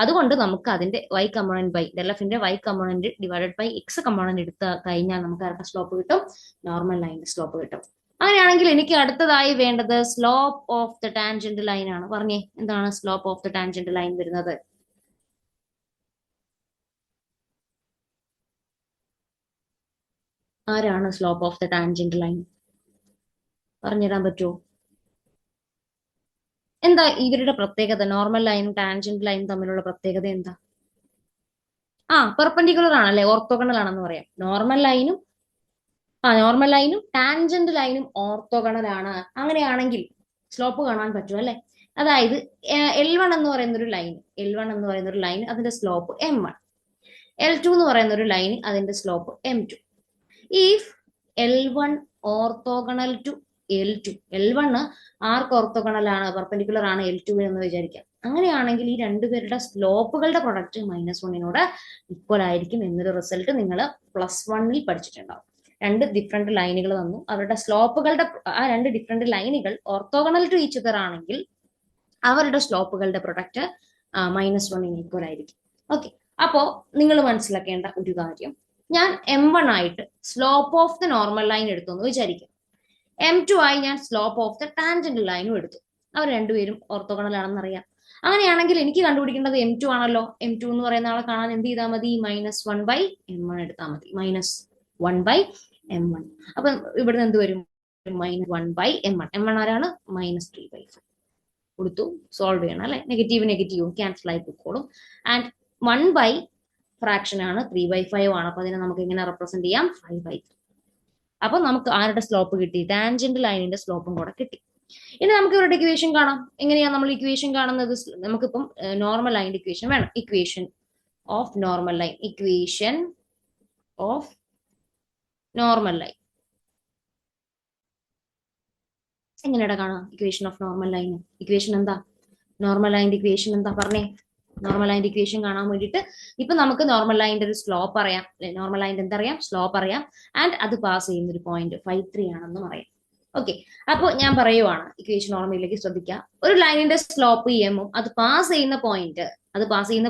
Speaker 1: അതുകൊണ്ട് നമുക്ക് അതിന്റെ വൈ കമ്പോണന്റ് ബൈ ഡെൽ എഫിന്റെ Y component divided by X component എടുത്ത് കഴിഞ്ഞാൽ നമുക്ക് ആരുടെ സ്ലോപ്പ് കിട്ടും, നോർമൽ ലൈനിന്റെ സ്ലോപ്പ് കിട്ടും. അങ്ങനെയാണെങ്കിൽ എനിക്ക് അടുത്തതായി വേണ്ടത് slope of the tangent line ആണ്. പറഞ്ഞേ, എന്താണ് slope of the tangent line വരുന്നത്? ആരാണ് slope of the tangent line? പറഞ്ഞുതരാൻ പറ്റുമോ? എന്താ ഇവരുടെ പ്രത്യേകത? നോർമൽ ലൈനും ടാൻജന്റ് ലൈനും തമ്മിലുള്ള പ്രത്യേകത എന്താ? പെർപെൻഡിക്കുലർ ആണല്ലേ, ഓർത്തോഗണൽ ആണെന്ന് പറയാം. നോർമൽ ലൈനും ടാൻജന്റ് ലൈനും ഓർത്തോഗണൽ ആണ്. അങ്ങനെയാണെങ്കിൽ സ്ലോപ്പ് കാണാൻ പറ്റും അല്ലെ. അതായത് L1 എന്ന് പറയുന്ന ഒരു ലൈൻ അതിന്റെ സ്ലോപ്പ് M1, L2 എന്ന് പറയുന്ന ഒരു ലൈൻ അതിന്റെ slope M2. If L1 orthogonal to L2, L1 ആർക്ക് ഓർത്തോഗണൽ ആണ്, പെർപെൻഡിക്കുലർ ആണ് L2 എന്ന് വിചാരിക്കാം. അങ്ങനെയാണെങ്കിൽ ഈ രണ്ടുപേരുടെ സ്ലോപ്പുകളുടെ പ്രൊഡക്റ്റ് -1 ഈക്വൽ ആയിരിക്കും എന്നൊരു റിസൾട്ട് നിങ്ങൾ +1 പഠിച്ചിട്ടുണ്ടാവും. രണ്ട് ഡിഫറെന്റ് ലൈനുകൾ തന്നു, അവരുടെ സ്ലോപ്പുകളുടെ ആ രണ്ട് ഡിഫറെന്റ് ലൈനുകൾ ഓർത്തോഗണൽ ടു ഈച്ച് അതർ ആണെങ്കിൽ അവരുടെ സ്ലോപ്പുകളുടെ പ്രൊഡക്റ്റ് -1 ഈക്വൽ ആയിരിക്കും. ഓക്കെ, അപ്പോ നിങ്ങൾ മനസ്സിലാക്കേണ്ട ഒരു കാര്യം, ഞാൻ M1 ആയിട്ട് slope of the normal line എടുത്തു എന്ന് വിചാരിക്കും. M2 ആയി ഞാൻ സ്ലോപ്പ് ഓഫ് ദ ടാൻജന്റ് ലൈനും എടുത്തു. അവർ രണ്ടുപേരും ഓർത്തോഗണൽ ആണെന്ന് അറിയാം. അങ്ങനെയാണെങ്കിൽ എനിക്ക് കണ്ടുപിടിക്കേണ്ടത് M2 ആണല്ലോ. M2 എന്ന് പറയുന്ന ആളെ കാണാൻ എന്ത് ചെയ്താൽ മതി, -1/M1 എടുത്താൽ മതി. -1/M1. അപ്പൊ ഇവിടുന്ന് എന്ത് വരും, -1/M1. M1 ആരാണ്, -3/5 കൊടുത്തു. സോൾവ് ചെയ്യണം അല്ലെ. നെഗറ്റീവ് ക്യാൻസൽ ആയി പോയിക്കോളും. ആൻഡ് 1 ഫ്രാക്ഷൻ ആണ്, 3/5 ആണ്. അപ്പൊ അതിനെ നമുക്ക് എങ്ങനെ റെപ്രസെന്റ് ചെയ്യാം, 5/3. അപ്പൊ നമുക്ക് ആരുടെ സ്ലോപ്പ് കിട്ടി, ടാൻജന്റ് ലൈനിന്റെ സ്ലോപ്പും കൂടെ കിട്ടി. ഇനി നമുക്ക് ഇവരുടെ ഇക്വേഷൻ കാണാം. എങ്ങനെയാ നമ്മൾ ഇക്വേഷൻ കാണുന്നത്? നമുക്കിപ്പം നോർമൽ ലൈനിന്റെ ഇക്വേഷൻ വേണം. ഇക്വേഷൻ ഓഫ് നോർമൽ ലൈൻ എങ്ങനെയാ കാണാം? Equation of normal line equation എന്താ? നോർമൽ ലൈനിന്റെ ഇക്വേഷൻ എന്താ പറഞ്ഞേ? നോർമൽ ലൈനിന്റെ ഇക്വേഷൻ കാണാൻ വേണ്ടിയിട്ട് ഇപ്പൊ നമുക്ക് നോർമൽ ലൈനിന്റെ ഒരു സ്ലോപ്പ് അറിയാം. നോർമൽ ലൈനിന്റെ എന്തറിയാം, സ്ലോപ്പ് അറിയാം. ആൻഡ് അത് പാസ് ചെയ്യുന്ന ഒരു പോയിന്റ് 5.3 ആണെന്ന് പറയാം. ഓക്കെ, അപ്പോൾ ഞാൻ പറയുവാണ്, ഇക്വേഷൻ ഓർമ്മയിലേക്ക് ശ്രദ്ധിക്കുക. ഒരു ലൈനിന്റെ സ്ലോപ്പ് എമ്മും അത് പാസ് ചെയ്യുന്ന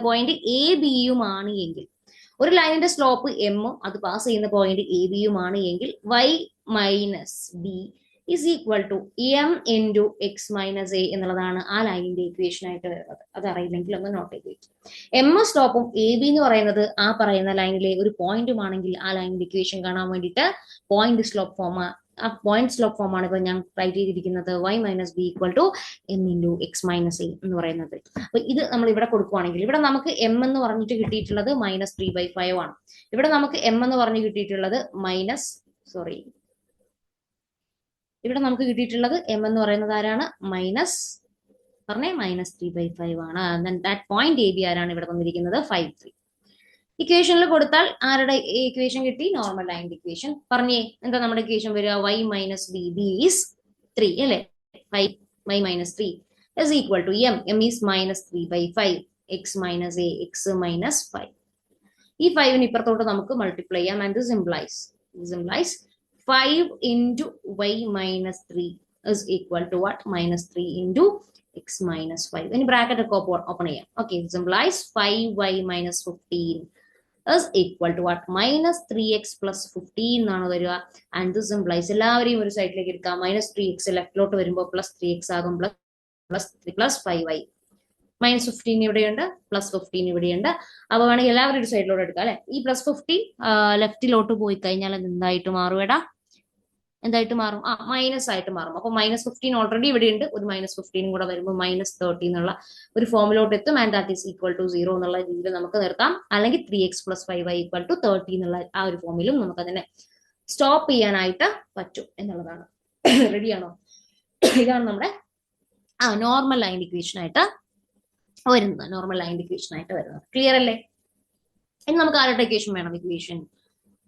Speaker 1: പോയിന്റ് എ ബിയുമാണ് എങ്കിൽ, ഒരു ലൈനിന്റെ സ്ലോപ്പ് എമ്മും അത് പാസ് ചെയ്യുന്ന പോയിന്റ് എ ബിയുമാണ് എങ്കിൽ y - b is equal to m into x minus a എന്നുള്ളതാണ് ആ ലൈനിന്റെ ഇക്വേഷൻ ആയിട്ട് വരുന്നത്. അത് അറിയില്ലെങ്കിൽ ഒന്ന് നോട്ട് ചെയ്ത് വെക്കും. എം സ്ലോപ്പും എ ബി എന്ന് പറയുന്നത് ആ പറയുന്ന ലൈനിലെ ഒരു പോയിന്റുമാണെങ്കിൽ ആ ലൈനിന്റെ ഇക്വേഷൻ കാണാൻ വേണ്ടിയിട്ട് പോയിന്റ് സ്ലോപ്പ് ഫോം ആണ് ഇപ്പൊ ഞാൻ റൈറ്റ് ചെയ്തിരിക്കുന്നത്. y - b equal to m into x minus a എന്ന് പറയുന്നത്. അപ്പൊ ഇത് നമ്മൾ ഇവിടെ കൊടുക്കുവാണെങ്കിൽ ഇവിടെ നമുക്ക് m എന്ന് പറഞ്ഞിട്ട് കിട്ടിയിട്ടുള്ളത് -3/5 ആണ്. ഇവിടെ നമുക്ക് m എന്ന് പറഞ്ഞ് കിട്ടിയിട്ടുള്ളത് ഇവിടെ നമുക്ക് കിട്ടിയിട്ടുള്ളത് m എന്ന് പറയുന്നത് ആരാണ്, -3/5 ആണ്. ദാറ്റ് പോയിന്റ് എ ബി ആരാണ് ഇവിടെ തന്നിരിക്കുന്നത്, 5.3. ഇക്വേഷനിൽ കൊടുത്താൽ ആരുടെ ഇക്വേഷൻ കിട്ടി, നോർമൽ ലൈനിന്റെ ഇക്വേഷൻ. പറഞ്ഞേ എന്താ നമ്മുടെ ഇക്വേഷൻ വരിക, y - b, b is 3 അല്ലെ. y - 3 is equal to m is -3/5, x minus a, x minus 5. ഈ 5ന് ഇപ്പുറത്തോട്ട് നമുക്ക് മൾട്ടിപ്ലൈ ചെയ്യാം. And this implies 5 into y minus 3 is equal to what, -3 into x minus 5. ഇനി bracket ഒക്കെ open ചെയ്യാം. Okay, this implies 5y minus 15 is equal to what, -3x plus 15 എന്നാണ് വരിക. And this implies എല്ലാവരെയും ഒരു സൈഡിലേക്ക് എടുക്കാം. -3x ലെഫ്റ്റിലോട്ട് വരുമ്പോൾ +3x ആകും, plus 5y. -15 ഇവിടെയുണ്ട്, +15 ഇവിടെയുണ്ട്. അപ്പൊ വേണമെങ്കിൽ എല്ലാവരും ഒരു സൈഡിലോട്ട് എടുക്കാം അല്ലെ. ഈ +15 ലെഫ്റ്റിലോട്ട് പോയി കഴിഞ്ഞാൽ അത് എന്തായിട്ട് മാറും, എന്തായിട്ട് മാറും? മൈനസ് ആയിട്ട് മാറും. അപ്പൊ -15 ഓൾറെഡി ഇവിടെ ഉണ്ട്, ഒരു -15 കൂടെ വരുമ്പോൾ -30 എന്നുള്ള ഒരു ഫോമിലോട്ട് എത്തും. And that is equal to 0 എന്നുള്ള രീതിയിൽ നമുക്ക് നിർത്താം. അല്ലെങ്കിൽ 3x + 5y = 30 എന്നുള്ള ആ ഒരു ഫോമിലും നമുക്ക് അതിനെ സ്റ്റോപ്പ് ചെയ്യാനായിട്ട് പറ്റും എന്നുള്ളതാണ്. റെഡിയാണോ? ഇതാണ് നമ്മുടെ നോർമൽ ലൈൻ ഇക്വേഷൻ ആയിട്ട് വരുന്നത്. നോർമൽ ലൈൻ ഇക്വേഷൻ ആയിട്ട് വരുന്നത്. ക്ലിയർ അല്ലേ? ഇനി നമുക്ക് ആരുടെ ഇക്വേഷൻ വേണം?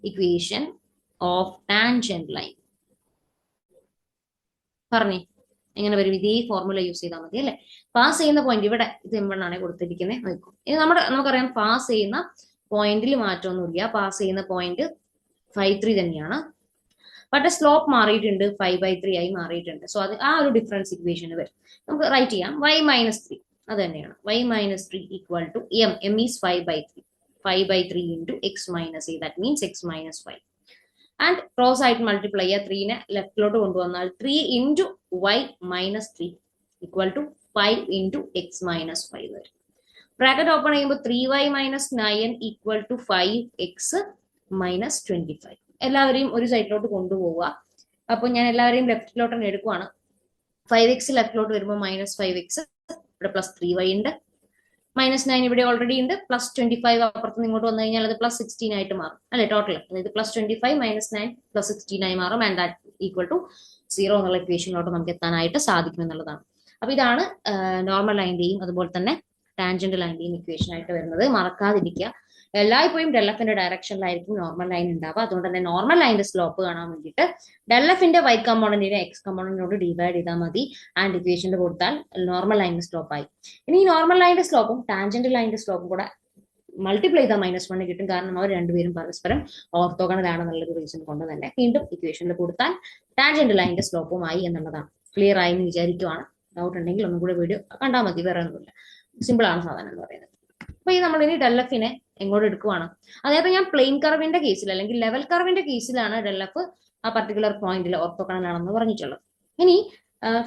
Speaker 1: Equation of tangent line. പറഞ്ഞേ എങ്ങനെ വരും? ഇതേ ഫോർമുല യൂസ് ചെയ്താൽ മതി അല്ലെ? പാസ് ചെയ്യുന്ന പോയിന്റ് ഇവിടെ ഇത് M1 കൊടുത്തിരിക്കുന്നത്. നോക്കും, ഇനി നമുക്കറിയാം പാസ് ചെയ്യുന്ന പോയിന്റിൽ മാറ്റമൊന്നുമില്ല. പാസ് ചെയ്യുന്ന പോയിന്റ് 5,3 തന്നെയാണ്. പക്ഷെ സ്ലോപ്പ് മാറിയിട്ടുണ്ട്, 5/3 ആയി മാറിയിട്ടുണ്ട്. സോ അത് ആ ഒരു ഡിഫറൻസ് ഇക്വേഷന് വരും. നമുക്ക് റൈറ്റ് ചെയ്യാം y - 3. അത് തന്നെയാണ് y - 3 equal to m is 5/3. 5/3 into x minus a, that means x minus 5. And cross ആയിട്ട് മൾട്ടിപ്ലൈ ചെയ്യുക, 3നെ ലെഫ്റ്റിലോട്ട് കൊണ്ടുവന്നാൽ 3 into y minus 3 equal to 5 into x minus 5 വരും. ബ്രാക്കറ്റ് ഓപ്പൺ ചെയ്യുമ്പോൾ 3y minus 9 equal to 5x minus 25. എല്ലാവരെയും ഒരു സൈഡിലോട്ട് കൊണ്ടുപോവുക. അപ്പോൾ ഞാൻ എല്ലാവരെയും ലെഫ്റ്റിലോട്ട് തന്നെ എടുക്കുവാണ്. 5x ലെഫ്റ്റിലോട്ട് വരുമ്പോൾ -5x, ഇവിടെ +3y ഉണ്ട്, -9 ഇവിടെ ഓൾറെഡി ഉണ്ട്, +25 അപ്പുറത്ത് ഇങ്ങോട്ട് വന്നു കഴിഞ്ഞാൽ അത് +16 ആയിട്ട് മാറും അല്ലെ? ടോട്ടൽ അതായത് +25 -9 +16 ആയി മാറും. ആൻഡ് ദാറ്റ് ഈക്വൽ ടു 0 എന്നുള്ള ഇക്വേഷനിലോട്ട് നമുക്ക് എത്താനായിട്ട് സാധിക്കും എന്നുള്ളതാണ്. അപ്പൊ ഇതാണ് നോർമൽ ലൈനിന്റെയും അതുപോലെ തന്നെ ടാൻജന്റ് ലൈനിന്റെയും ഇക്വേഷൻ ആയിട്ട് വരുന്നത്. മറക്കാതിരിക്കുക, എല്ലായ്പ്പോഴും ഡെല്ലഫിന്റെ ഡയറക്ഷനിലായിരിക്കും നോർമൽ ലൈൻ ഉണ്ടാവുക. അതുകൊണ്ട് തന്നെ നോർമൽ ലൈനിന്റെ സ്ലോപ്പ് കാണാൻ വേണ്ടിയിട്ട് ഡെല്ലഫിന്റെ y കമ്പോണന്റിനെ x കമ്പോണന്റിനോട് ഡിവൈഡ് ചെയ്താൽ മതി. ആൻഡ് ഇക്വേഷനിൽ കൊടുത്താൽ നോർമൽ ലൈനിന്റെ സ്ലോപ്പ് ആയി. ഇനി ഈ നോർമൽ ലൈനിന്റെ സ്ലോപ്പും ടാൻജന്റ് ലൈനിന്റെ സ്ലോപ്പും കൂടെ മൾട്ടിപ്ലൈ ചെയ്താൽ -1 കിട്ടും. കാരണം അവർ രണ്ടുപേരും പരസ്പരം ഓർത്തോഗണൽ ആണെന്നുള്ളൊരു റീസൺ കൊണ്ട് തന്നെ വീണ്ടും ഇക്വേഷനിൽ കൊടുത്താൽ ടാൻജന്റ് ലൈനിന്റെ സ്ലോപ്പുമായി എന്നുള്ളതാണ്. ക്ലിയർ ആയി എന്ന് വിചാരിക്കുവാണ്. ഡൗട്ട് ഉണ്ടെങ്കിൽ ഒന്നും കൂടെ വീഡിയോ കണ്ടാൽ മതി, വേറെ ഒന്നുമില്ല. സിമ്പിൾ ആണ് സാധനം എന്ന് പറയുന്നത്. അപ്പൊ ഈ നമ്മൾ ഇനി ഡെല്ലഫിനെ എങ്ങോട്ട് എടുക്കുവാണ്? അതായത് ഞാൻ പ്ലെയിൻ കർവിന്റെ കേസിൽ അല്ലെങ്കിൽ ലെവൽ കർവിന്റെ കേസിലാണ് ഡെല്ലഫ് ആ പർട്ടിക്കുലർ പോയിന്റിൽ ഓർത്തോഗണൽ ആണെന്ന് പറഞ്ഞിട്ടുള്ളത്. ഇനി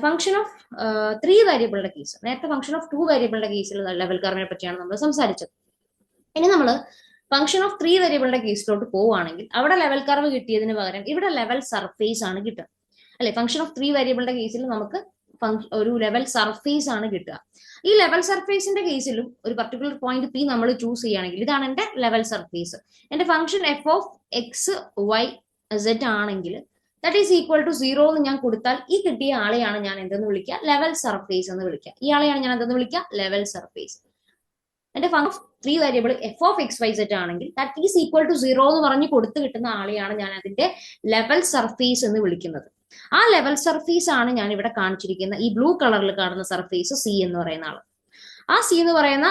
Speaker 1: ഫംഗ്ഷൻ ഓഫ് 3 വേരിയബിളിന്റെ കേസ്, നേരത്തെ ഫംഗ്ഷൻ ഓഫ് 2 വേരിയബിളിന്റെ കേസിൽ ലെവൽ കർവിനെ പറ്റിയാണ് നമ്മൾ സംസാരിച്ചത്. ഇനി നമ്മൾ ഫംഗ്ഷൻ ഓഫ് 3 വേരിയബിളിന്റെ കേസിലോട്ട് പോവുകയാണെങ്കിൽ അവിടെ ലെവൽ കർവ് കിട്ടിയതിന് പകരം ഇവിടെ ലെവൽ സർഫേസ് ആണ് കിട്ടുക അല്ലെ? ഫംഗ്ഷൻ ഓഫ് 3 വേരിയബിളിന്റെ കേസിൽ നമുക്ക് ഒരു ലെവൽ സർഫേസ് ആണ് കിട്ടുക. ഈ ലെവൽ സർഫേസിന്റെ കേസിലും ഒരു പർട്ടിക്കുലർ പോയിന്റ് പി നമ്മൾ ചൂസ് ചെയ്യുകയാണെങ്കിൽ ഇതാണ് എന്റെ ലെവൽ സർഫേസ്. എന്റെ ഫംഗ്ഷൻ f(x,y,z) ആണെങ്കിൽ ദാറ്റ് ഈസ് ഈക്വൽ ടു 0 എന്ന് ഞാൻ കൊടുത്താൽ ഈ കിട്ടിയ ആളെയാണ് ഞാൻ എന്തെന്ന് വിളിക്കുക? ലെവൽ സർഫേസ് എന്ന് വിളിക്കുക. ഈ ആളെയാണ് ഞാൻ എന്തെന്ന് വിളിക്കുക? Level surface. എന്റെ ഫംഗ്ഷൻ 3 വേരിയബിൾ f(x,y,z) ആണെങ്കിൽ ദാറ്റ് ഈസ് ഈക്വൽ ടു 0 എന്ന് പറഞ്ഞ് കൊടുത്തു കിട്ടുന്ന ആളെയാണ് ഞാൻ അതിന്റെ ലെവൽ സർഫേസ് എന്ന് വിളിക്കുന്നത്. ആ ലെവൽ സർഫേസ് ആണ് ഞാൻ ഇവിടെ കാണിച്ചിരിക്കുന്ന ഈ ബ്ലൂ കളറിൽ കാണുന്ന സർഫേസ് സി എന്ന് പറയുന്ന ആള്. ആ സി എന്ന് പറയുന്ന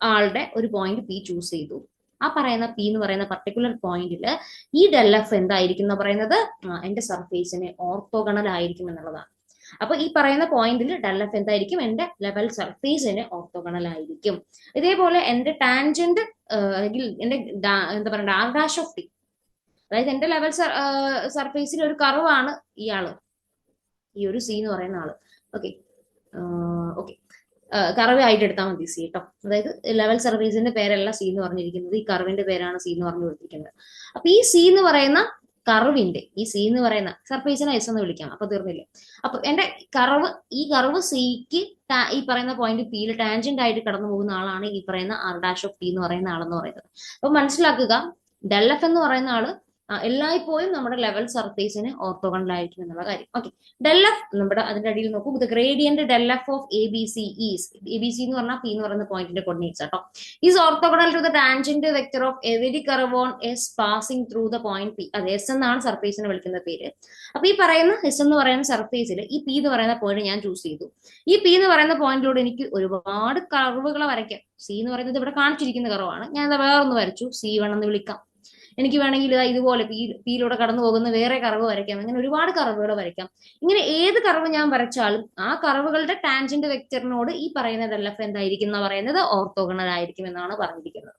Speaker 1: ആളുടെ ഒരു പോയിന്റ് പി ചൂസ് ചെയ്തു. ആ പറയുന്ന പി എന്ന് പറയുന്ന പർട്ടിക്കുലർ പോയിന്റില് ഈ ഡെല്ലഫ് എന്തായിരിക്കും എന്ന് പറയുന്നത്? എന്റെ സർഫേസിന് ഓർത്തോഗണൽ ആയിരിക്കും എന്നുള്ളതാണ്. അപ്പൊ ഈ പറയുന്ന പോയിന്റിൽ ഡെല്ലഫ് എന്തായിരിക്കും? എന്റെ ലെവൽ സർഫേസിന് ഓർത്തോഗണൽ ആയിരിക്കും. ഇതേപോലെ എന്റെ ടാൻജന്റ് അല്ലെങ്കിൽ എന്റെ എന്താ പറയുക R'(T), അതായത് എന്റെ ലെവൽ സർഫേസിൽ ഒരു കർവാണ് ഇയാള്, ഈ ഒരു സി എന്ന് പറയുന്ന ആള്. ഓക്കെ ഓക്കെ കർവ് ആയിട്ട് എടുത്താൽ മതി സി കേട്ടോ. അതായത് ലെവൽ സർഫേസിന്റെ പേരല്ല സി എന്ന് പറഞ്ഞിരിക്കുന്നത്, ഈ കർവിന്റെ പേരാണ് സി എന്ന് പറഞ്ഞു കൊടുത്തിരിക്കുന്നത്. അപ്പൊ ഈ സി എന്ന് പറയുന്ന കർവിന്റെ ഈ സി എന്ന് പറയുന്ന സർഫേസിനെ എസ് എന്ന് വിളിക്കാം. അപ്പൊ തീർന്നില്ലേ? അപ്പൊ എന്റെ ഈ കർവ് സിക്ക് ഈ പറയുന്ന പോയിന്റ് പിയിൽ ടാൻജന്റ് ആയിട്ട് കടന്നു പോകുന്ന ആളാണ് ഈ പറയുന്ന R'(T) എന്ന് പറയുന്ന ആളെന്ന് പറയുന്നത്. അപ്പൊ മനസ്സിലാക്കുക, ഡെല്ലഫ് എന്ന് പറയുന്ന ആള് എല്ലായ്പ്പോഴും നമ്മുടെ ലെവൽ സർഫേസിന് ഓർത്തോഗണൽ ആയിരിക്കും എന്നുള്ള കാര്യം. ഓക്കെ, ഡെല്ലഫ് നമ്മുടെ അതിന്റെ അടിയിൽ നോക്കൂ. The gradient del f of ABC is, ABC എന്ന് പറഞ്ഞാൽ പി എന്ന് പറയുന്ന പോയിന്റിന്റെ കോർഡിനേറ്റ്സ് കേട്ടോ, is orthogonal to the tangent vector of every curve on S passing through the point P. അത് എസ് എന്നാണ് സർഫേസിനെ വിളിക്കുന്ന പേര്. അപ്പൊ ഈ പറയുന്ന എസ് എന്ന് പറയുന്ന സർഫേസിൽ ഈ പി എന്ന് പറയുന്ന പോയിന്റ് ഞാൻ ചൂസ് ചെയ്തു. ഈ പി എന്ന് പറയുന്ന പോയിന്റിലൂടെ എനിക്ക് ഒരുപാട് കർവുകളെ വരയ്ക്കാം. സി എന്ന് പറയുന്നത് ഇവിടെ കാണിച്ചിരിക്കുന്ന കർവാണ്. ഞാൻ വേറൊന്ന് വരച്ചു, C1 എന്ന് വിളിക്കാം. എനിക്ക് വേണമെങ്കിൽ ഇതുപോലെ പിയിലൂടെ കടന്നു പോകുന്ന വേറെ കർവ് വരയ്ക്കാം. അങ്ങനെ ഒരുപാട് കർവുകൾ വരയ്ക്കാം. ഇങ്ങനെ ഏത് കർവ് ഞാൻ വരച്ചാലും ആ കർവുകളുടെ ടാൻജന്റ് വെക്ടറിനോട് ഈ പറയുന്ന ഡെല്ലഫ് എന്തായിരിക്കും എന്ന് പറയുന്നത്? ഓർത്തോഗണൽ ആയിരിക്കും എന്നാണ് പറഞ്ഞിരിക്കുന്നത്.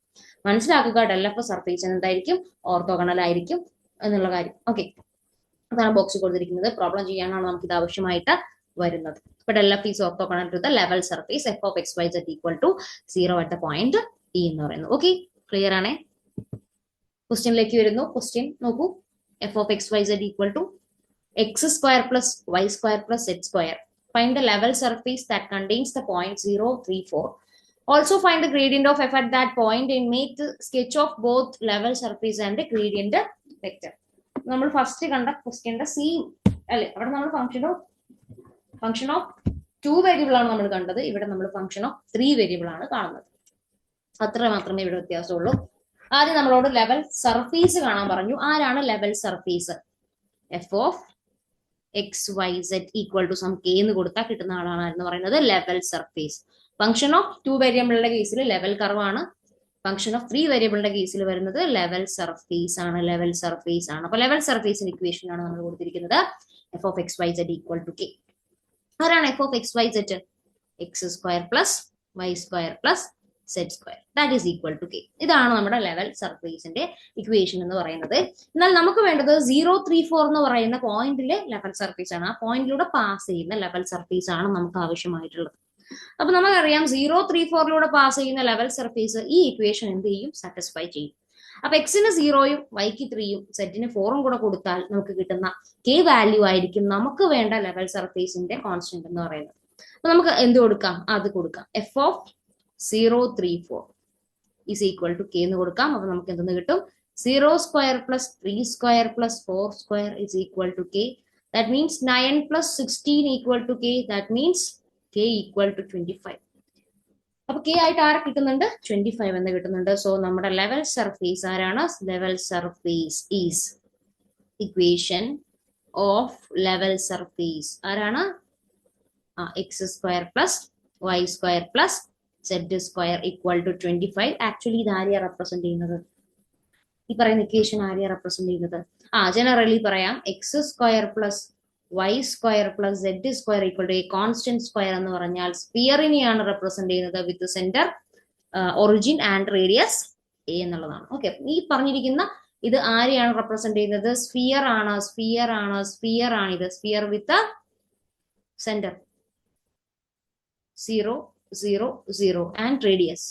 Speaker 1: മനസ്സിലാക്കുക, ഡെല്ലഫ് സർഫേസിന് എന്തായിരിക്കും? ഓർത്തോഗണൽ ആയിരിക്കും എന്നുള്ള കാര്യം. ഓക്കെ, അതാണ് ബോക്സിൽ കൊടുത്തിരിക്കുന്നത്. പ്രോബ്ലം ചെയ്യാനാണ് നമുക്ക് ഇത് ആവശ്യമായിട്ട് വരുന്നത്. ഇപ്പൊ del f is orthogonal to the level surface f(x,y,z) equal to 0 at the point E എന്ന് പറയുന്നത്. ഓക്കെ, ക്ലിയർ ആണേ? ക്വസ്റ്റ്യനിലേക്ക് വരുന്നു. ക്വസ്റ്റ്യൻ നോക്കൂ, f(x,y,z) equal to x square plus y square plus z square. Find the level surface that contains the point 0, 3, 4. Also find the gradient of f at that point and make the sketch of both level surface and the gradient vector. നമ്മൾ first കണ്ട ക്വസ്റ്റ്യന്റെ C അല്ലെ, അവിടെ നമ്മൾ function of 2 variable ആണ് നമ്മൾ കണ്ടത്. ഇവിടെ നമ്മൾ ഫംഗ്ഷൻ ഓഫ് 3 വേരിയബിൾ ആണ് കാണുന്നത്. അത്ര മാത്രമേ ഇവിടെ വ്യത്യാസമുള്ളൂ. ആദ്യം നമ്മളോട് ലെവൽ സർഫേസ് കാണാൻ പറഞ്ഞു. ആരാണ് level surface? F of X Y Z equal to some K എന്ന് കൊടുത്താൽ കിട്ടുന്ന ആളാണ് എന്ന് പറയുന്നത് ലെവൽ സർഫേസ്. ഫംഗ്ഷൻ ഓഫ് 2 വേരിയബിളിന്റെ കേസിൽ ലെവൽ കർവാണ്. ഫംഗ്ഷൻ ഓഫ് 3 വേരിയബിളിന്റെ കേസിൽ വരുന്നത് ലെവൽ സർഫേസ് ആണ്. ലെവൽ സർഫേസ് ആണ്. അപ്പൊ ലെവൽ സർഫേസിന്റെ ഇക്വേഷൻ ആണ് നമ്മൾ കൊടുത്തിരിക്കുന്നത്. F of X Y Z equal to k. ആരാണ് F of X Y z? X square plus Y square plus Z square that is equal to k. ഇതാണ് നമ്മുടെ ലെവൽ സർഫേസിന്റെ ഇക്വേഷൻ എന്ന് പറയുന്നത്. എന്നാൽ നമുക്ക് വേണ്ടത് 0, 3, 4 എന്ന് പറയുന്ന പോയിന്റിലെ ലെവൽ സർഫേസ് ആണ്. ആ പോയിന്റിലൂടെ പാസ് ചെയ്യുന്ന ലെവൽ സർഫേസ് ആണ് നമുക്ക് ആവശ്യമായിട്ടുള്ളത്. അപ്പൊ നമുക്കറിയാം 0, 3, 4 പാസ് ചെയ്യുന്ന ലെവൽ സർഫേസ് ഈ ഇക്വേഷൻ എന്ത് ചെയ്യും? സാറ്റിസ്ഫൈ ചെയ്യും. അപ്പൊ എക്സിന് 0യും വൈക്ക് 3യും സെഡിന് 4ഉം കൂടെ കൊടുത്താൽ നമുക്ക് കിട്ടുന്ന കെ വാല്യൂ ആയിരിക്കും നമുക്ക് വേണ്ട ലെവൽ സർഫേസിന്റെ കോൺസ്റ്റന്റ് എന്ന് പറയുന്നത്. അപ്പൊ നമുക്ക് എന്ത് കൊടുക്കാം? അത് കൊടുക്കാം. F of 0, 3, 4 is equal to K എന്ന് കൊടുക്കാം. അപ്പൊ നമുക്ക് എന്തെന്ന് കിട്ടും? 0 square plus 3 square plus 4 square is equal to K. That means 9 plus 16 equal to K. That means K equal to 25. അപ്പൊ കെ ആയിട്ട് ആരെ കിട്ടുന്നുണ്ട്? 25 എന്ന് കിട്ടുന്നുണ്ട്. സോ നമ്മുടെ ലെവൽ സർഫേസ് ആരാണ്? Level surface is equation of level surface ആരാണ്? X square plus Y square plus Z square equal to 25. Actually ഇത് ആരെയാ റെപ്രസെന്റ് ചെയ്യുന്നത്? ഈ പറയുന്ന ഇക്വേഷൻ ആരെയാ റെപ്രസെന്റ് ചെയ്യുന്നത്? ജനറലി പറയാം X square plus Y square plus Z square equal to a constant square എന്ന് പറഞ്ഞാൽ സ്പിയറിനെയാണ് റെപ്രസെന്റ് ചെയ്യുന്നത് with centre, origin and radius A എന്നുള്ളതാണ്. ഓക്കെ, ഈ പറഞ്ഞിരിക്കുന്ന ഇത് ആരെയാണ് റെപ്രസെന്റ് ചെയ്യുന്നത്? സ്ഫിയർ ആണ്. ഇത് sphere with centre 0, 0, 0 and radius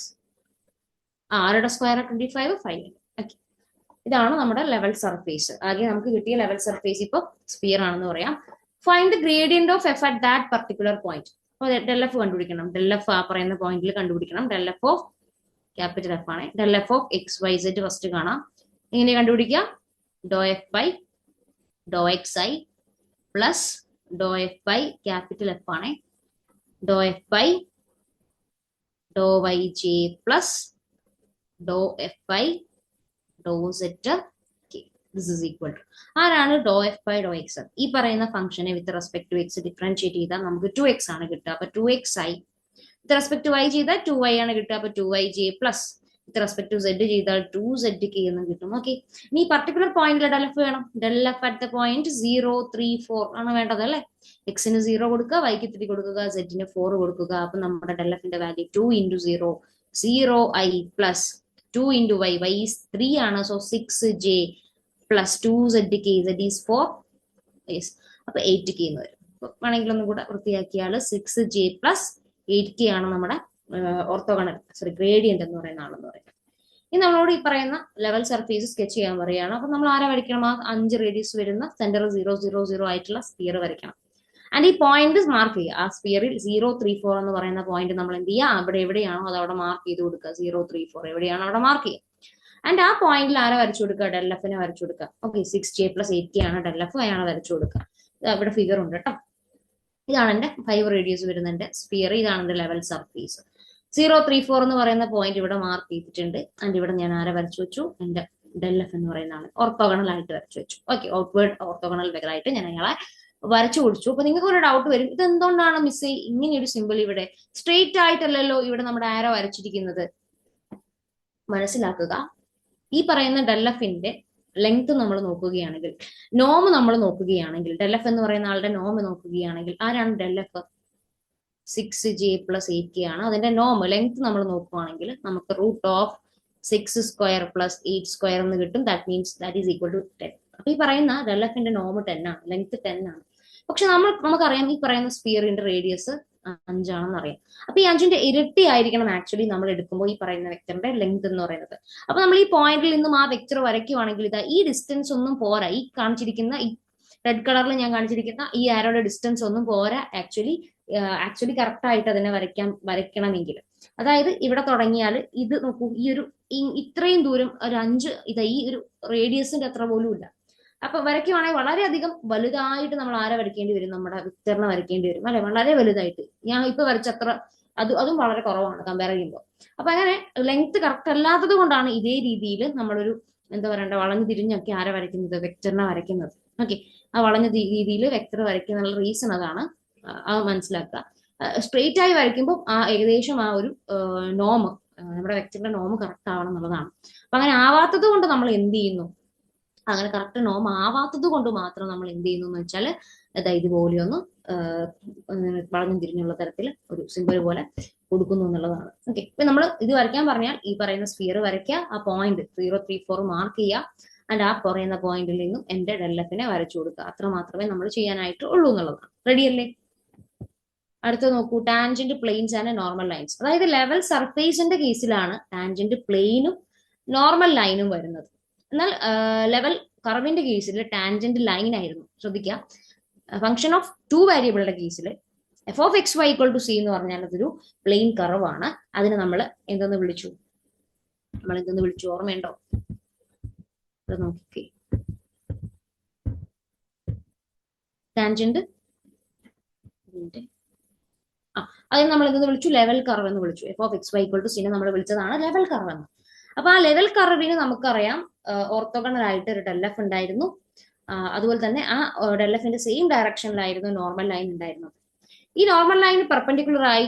Speaker 1: ആരുടെ സ്ക്വയർ? 25, 5. ഓക്കെ, ഇതാണ് നമ്മുടെ ലെവൽ സർഫേസ്. ആകെ നമുക്ക് കിട്ടിയ ലെവൽ സർഫേസ് ഇപ്പൊ സ്ഫിയർ ആണെന്ന് പറയാം. Find the gradient of F at that particular point. Del F കണ്ടുപിടിക്കണം. ഡെൽ എഫ് ആ പറയുന്ന പോയിന്റിൽ കണ്ടുപിടിക്കണം. Del F of capital F ആണ്. Del F of X Y zed first കാണാം. എങ്ങനെ കണ്ടുപിടിക്കാം? Doe F by Dr X I plus doh f by capital F ആണ്. Doe F by Dr Y J plus doh f by doe zed K. This is equal to ആരാണ്? Doh f by Dr X. ഈ പറയുന്ന ഫംഗ്ഷനെ with respect to X differentiate ചെയ്താൽ നമുക്ക് 2x ആണ് കിട്ടുക. അപ്പൊ 2xi with respect to y ചെയ്താൽ 2y ആണ് കിട്ടുക. അപ്പൊ 2yj plus with respect to z ചെയ്താൽ 2zk എന്ന് കിട്ടും. ഓക്കെ, ഇനി പർട്ടിക്കുലർ പോയിന്റിൽ ഡെൽ എഫ് വേണം. Del F at the point 0, 3, 4 ആണ് വേണ്ടത് അല്ലെ. എക്സിന് 0 കൊടുക്കുക, വൈക്ക് 3 കൊടുക്കുക, സെഡിന് 4 കൊടുക്കുക. അപ്പൊ നമ്മുടെ ഡെൽ എഫിന്റെ value 2 × 0, 0i plus 2 × y, y is 3 ആണ്. So 6j plus 2zk, z is 4. Yes, അപ്പൊ 8k എന്ന് വരും. വേണമെങ്കിൽ ഒന്നും കൂടെ വൃത്തിയാക്കിയാൽ 6j പ്ലസ് 8k ആണ് നമ്മുടെ ഓർത്തോഗണൽ ഗ്രേഡിയന്റ് എന്ന് പറയുന്ന ആളെന്ന് പറയുന്നത്. ഇനി നമ്മളോട് ഈ പറയുന്ന ലെവൽ സർഫേസ് സ്കെച്ച് ചെയ്യാൻ പറയുകയാണ്. അപ്പൊ നമ്മൾ ആരെ വരയ്ക്കണം? ആ 5 റേഡിയസ് വരുന്ന സെന്റർ 0, 0, 0 ആയിട്ടുള്ള സ്ഫിയർ വരയ്ക്കണം. ആൻഡ് ഈ പോയിന്റ് മാർക്ക് ചെയ്യുക. ആ സ്ഫിയറിൽ 0, 3, 4 എന്ന് പറയുന്ന പോയിന്റ് നമ്മൾ എന്ത് ചെയ്യുക? അവിടെ എവിടെയാണോ അത് അവിടെ മാർക്ക് ചെയ്ത് കൊടുക്കുക. 0, 3, 4 എവിടെയാണോ അവിടെ മാർക്ക് ചെയ്യുക. ആൻഡ് ആ പോയിന്റിൽ ആരെ വരച്ചു കൊടുക്കുക? ഡെൽ എഫിനെ വരച്ചു കൊടുക്കുക. ഓക്കെ, 6j പ്ലസ് 8k ആണ് ഡെൽ എഫ്, അയാണ് വരച്ചു കൊടുക്കുക. ഇവിടെ ഫിഗർ ഉണ്ട് കേട്ടോ. ഇതാണ് എന്റെ 5 റേഡിയസ് വരുന്ന എന്റെ സ്ഫിയർ. ഇതാണ് എന്റെ ലെവൽ സർഫേസ്. 0, 3, 4 എന്ന് പറയുന്ന പോയിന്റ് ഇവിടെ മാർക്ക് ചെയ്തിട്ടുണ്ട്. ആൻഡ് ഇവിടെ ഞാൻ ആരെ വരച്ചു വെച്ചു? എന്റെ ഡെൽ എഫ് എന്ന് പറയുന്ന ആളെ ഓർത്തോഗണൽ ആയിട്ട് വരച്ചു വെച്ചു. ഓക്കെ, ഔട്ട്വേർഡ് ഓർത്തോഗണൽ ഫിഗർ ആയിട്ട് ഞാൻ അയാളെ വരച്ചു കൊടുത്തു. അപ്പൊ നിങ്ങൾക്ക് ഒരു ഡൗട്ട് വരും, ഇത് എന്തുകൊണ്ടാണ് മിസ് ഇങ്ങനെ ഒരു സിമ്പിൾ ഇവിടെ സ്ട്രെയിറ്റ് ആയിട്ടല്ലല്ലോ ഇവിടെ നമ്മുടെ ആരോ വരച്ചിരിക്കുന്നത്? മനസ്സിലാക്കുക, ഈ പറയുന്ന ഡെൽ എഫിന്റെ ലെങ്ത് നമ്മൾ നോക്കുകയാണെങ്കിൽ, നോം നമ്മൾ നോക്കുകയാണെങ്കിൽ, ഡെൽ എഫ് എന്ന് പറയുന്ന ആളുടെ നോം നോക്കുകയാണെങ്കിൽ ആരാണ് del F? 6j plus 8k ആണ് അതിന്റെ നോം. ലെങ്ത് നമ്മൾ നോക്കുകയാണെങ്കിൽ നമുക്ക് √6 സ്ക്വയർ പ്ലസ് 8 സ്ക്വയർ എന്ന് കിട്ടും. That means that is equal to 10. അപ്പൊ ഈ പറയുന്ന ഡെൽ എഫിന്റെ നോം 10 ആണ്, ലെങ്ത് 10 ആണ്. പക്ഷെ നമുക്കറിയാം ഈ പറയുന്ന സ്ഫിയറിന്റെ റേഡിയസ് 5 ആണെന്ന് അറിയാം. അപ്പൊ ഈ 5ന്റെ ഇരട്ടി ആയിരിക്കണം ആക്ച്വലി നമ്മൾ എടുക്കുമ്പോൾ ഈ പറയുന്ന വെക്ടറിന്റെ ലെങ്ത് എന്ന് പറയുന്നത്. അപ്പൊ നമ്മൾ ഈ പോയിന്റിൽ നിന്നും ആ വെക്ടർ വരയ്ക്കുവാണെങ്കിൽ ഇതാ ഈ ഡിസ്റ്റൻസ് ഒന്നും പോരാ. ഈ കാണിച്ചിരിക്കുന്ന റെഡ് കളറിൽ ഞാൻ കാണിച്ചിരിക്കുന്ന ഈ ആരോയുടെ ഡിസ്റ്റൻസ് ഒന്നും പോരാ ആക്ച്വലി കറക്റ്റ് ആയിട്ട് അതിനെ വരയ്ക്കണമെങ്കിൽ. അതായത് ഇവിടെ തുടങ്ങിയാൽ ഇത് നോക്കൂ, ഇത്രയും ദൂരം ഒരു 5 ഈ ഒരു റേഡിയസിന്റെ അത്ര പോലും ഇല്ല. അപ്പൊ വരയ്ക്കുവാണെങ്കിൽ വളരെയധികം വലുതായിട്ട് നമ്മൾ ആരെ വരയ്ക്കേണ്ടി വരും, നമ്മുടെ വിക്ടറിനെ വരയ്ക്കേണ്ടി വരും അല്ലെ, വളരെ വലുതായിട്ട്. ഞാൻ ഇപ്പൊ വരച്ചത്ര അതും വളരെ കുറവാണ് കമ്പയർ ചെയ്യുമ്പോൾ. അപ്പൊ അങ്ങനെ ലെങ്ത് കറക്റ്റ് അല്ലാത്തത് കൊണ്ടാണ് ഇതേ രീതിയിൽ നമ്മളൊരു എന്താ പറയണ്ട വളഞ്ഞു തിരിഞ്ഞൊക്കെ ആരെ വരയ്ക്കുന്നത്, വെക്ടറിനെ വരയ്ക്കുന്നത്. ഓക്കെ, ആ വളഞ്ഞ രീതിയിൽ വെക്ടർ വരയ്ക്കുന്ന റീസൺ അതാണ്. അത് മനസ്സിലാക്കുക. സ്ട്രെയിറ്റ് ആയി വരയ്ക്കുമ്പോൾ ഏകദേശം ആ ഒരു നോം, നമ്മുടെ വെക്ടറിന്റെ നോം കറക്റ്റ് ആവണം എന്നുള്ളതാണ്. അപ്പൊ അങ്ങനെ ആവാത്തത് കൊണ്ട് നമ്മൾ എന്ത് ചെയ്യുന്നു, അങ്ങനെ കറക്റ്റ് നോം ആവാത്തത് കൊണ്ട് മാത്രം നമ്മൾ എന്ത് ചെയ്യുന്നു എന്ന് വെച്ചാൽ ഇതുപോലെയൊന്ന് വളഞ്ഞു തിരിഞ്ഞുള്ള തരത്തിൽ ഒരു സിമ്പിൾ പോലെ കൊടുക്കുന്നു എന്നുള്ളതാണ്. ഓക്കെ, ഇപ്പൊ നമ്മൾ ഇത് വരയ്ക്കാൻ പറഞ്ഞാൽ ഈ പറയുന്ന സ്ഫിയർ വരയ്ക്കുക, ആ പോയിന്റ് 034 മാർക്ക് ചെയ്യുക, ആൻഡ് ആ പറയുന്ന പോയിന്റിൽ നിന്നും എന്റെ ഡെല്ലഫിനെ വരച്ചു കൊടുക്കുക. അത്ര മാത്രമേ നമ്മൾ ചെയ്യാനായിട്ട് ഉള്ളൂ എന്നുള്ളതാണ്. റെഡി അല്ലേ? അടുത്ത നോക്കൂ, tangent planes and normal lines. അതായത് ലെവൽ സർഫേസിന്റെ കേസിലാണ് ടാൻജന്റ് പ്ലെയിനും നോർമൽ ലൈനും വരുന്നത്. എന്നാൽ ലെവൽ കർവിന്റെ കേസിൽ ടാൻജന്റ് ലൈൻ ആയിരുന്നു. ശ്രദ്ധിക്കുക, ഫംഗ്ഷൻ ഓഫ് 2 വേരിയബിളുടെ കേസിൽ F of X Y equal to C എന്ന് പറഞ്ഞാൽ അതൊരു പ്ലെയിൻ കർവാണ്. അതിന് നമ്മൾ എന്തെന്ന് വിളിച്ചു, ഓർമ്മയുണ്ടോ? നോക്കിക്കേ, ടാൻജന്റ് അതിന് നമ്മൾ എന്തെന്ന് വിളിച്ചു, ലെവൽ കർവ് എന്ന് വിളിച്ചു. F of X Y equal to സിനെ നമ്മൾ വിളിച്ചതാണ് ലെവൽ കർവ് എന്ന്. അപ്പൊ ആ ലെവൽ കർവിന് നമുക്കറിയാം ഓർത്തോഗണൽ ആയിട്ട് ഒരു ഡെല്ലഫ് ഉണ്ടായിരുന്നു. അതുപോലെ തന്നെ ആ ഡെല്ലഫിന്റെ സെയിം ഡയറക്ഷനിലായിരുന്നു നോർമൽ ലൈൻ ഉണ്ടായിരുന്നത്. ഈ നോർമൽ ലൈൻ പെർപെൻഡിക്കുലർ ആയി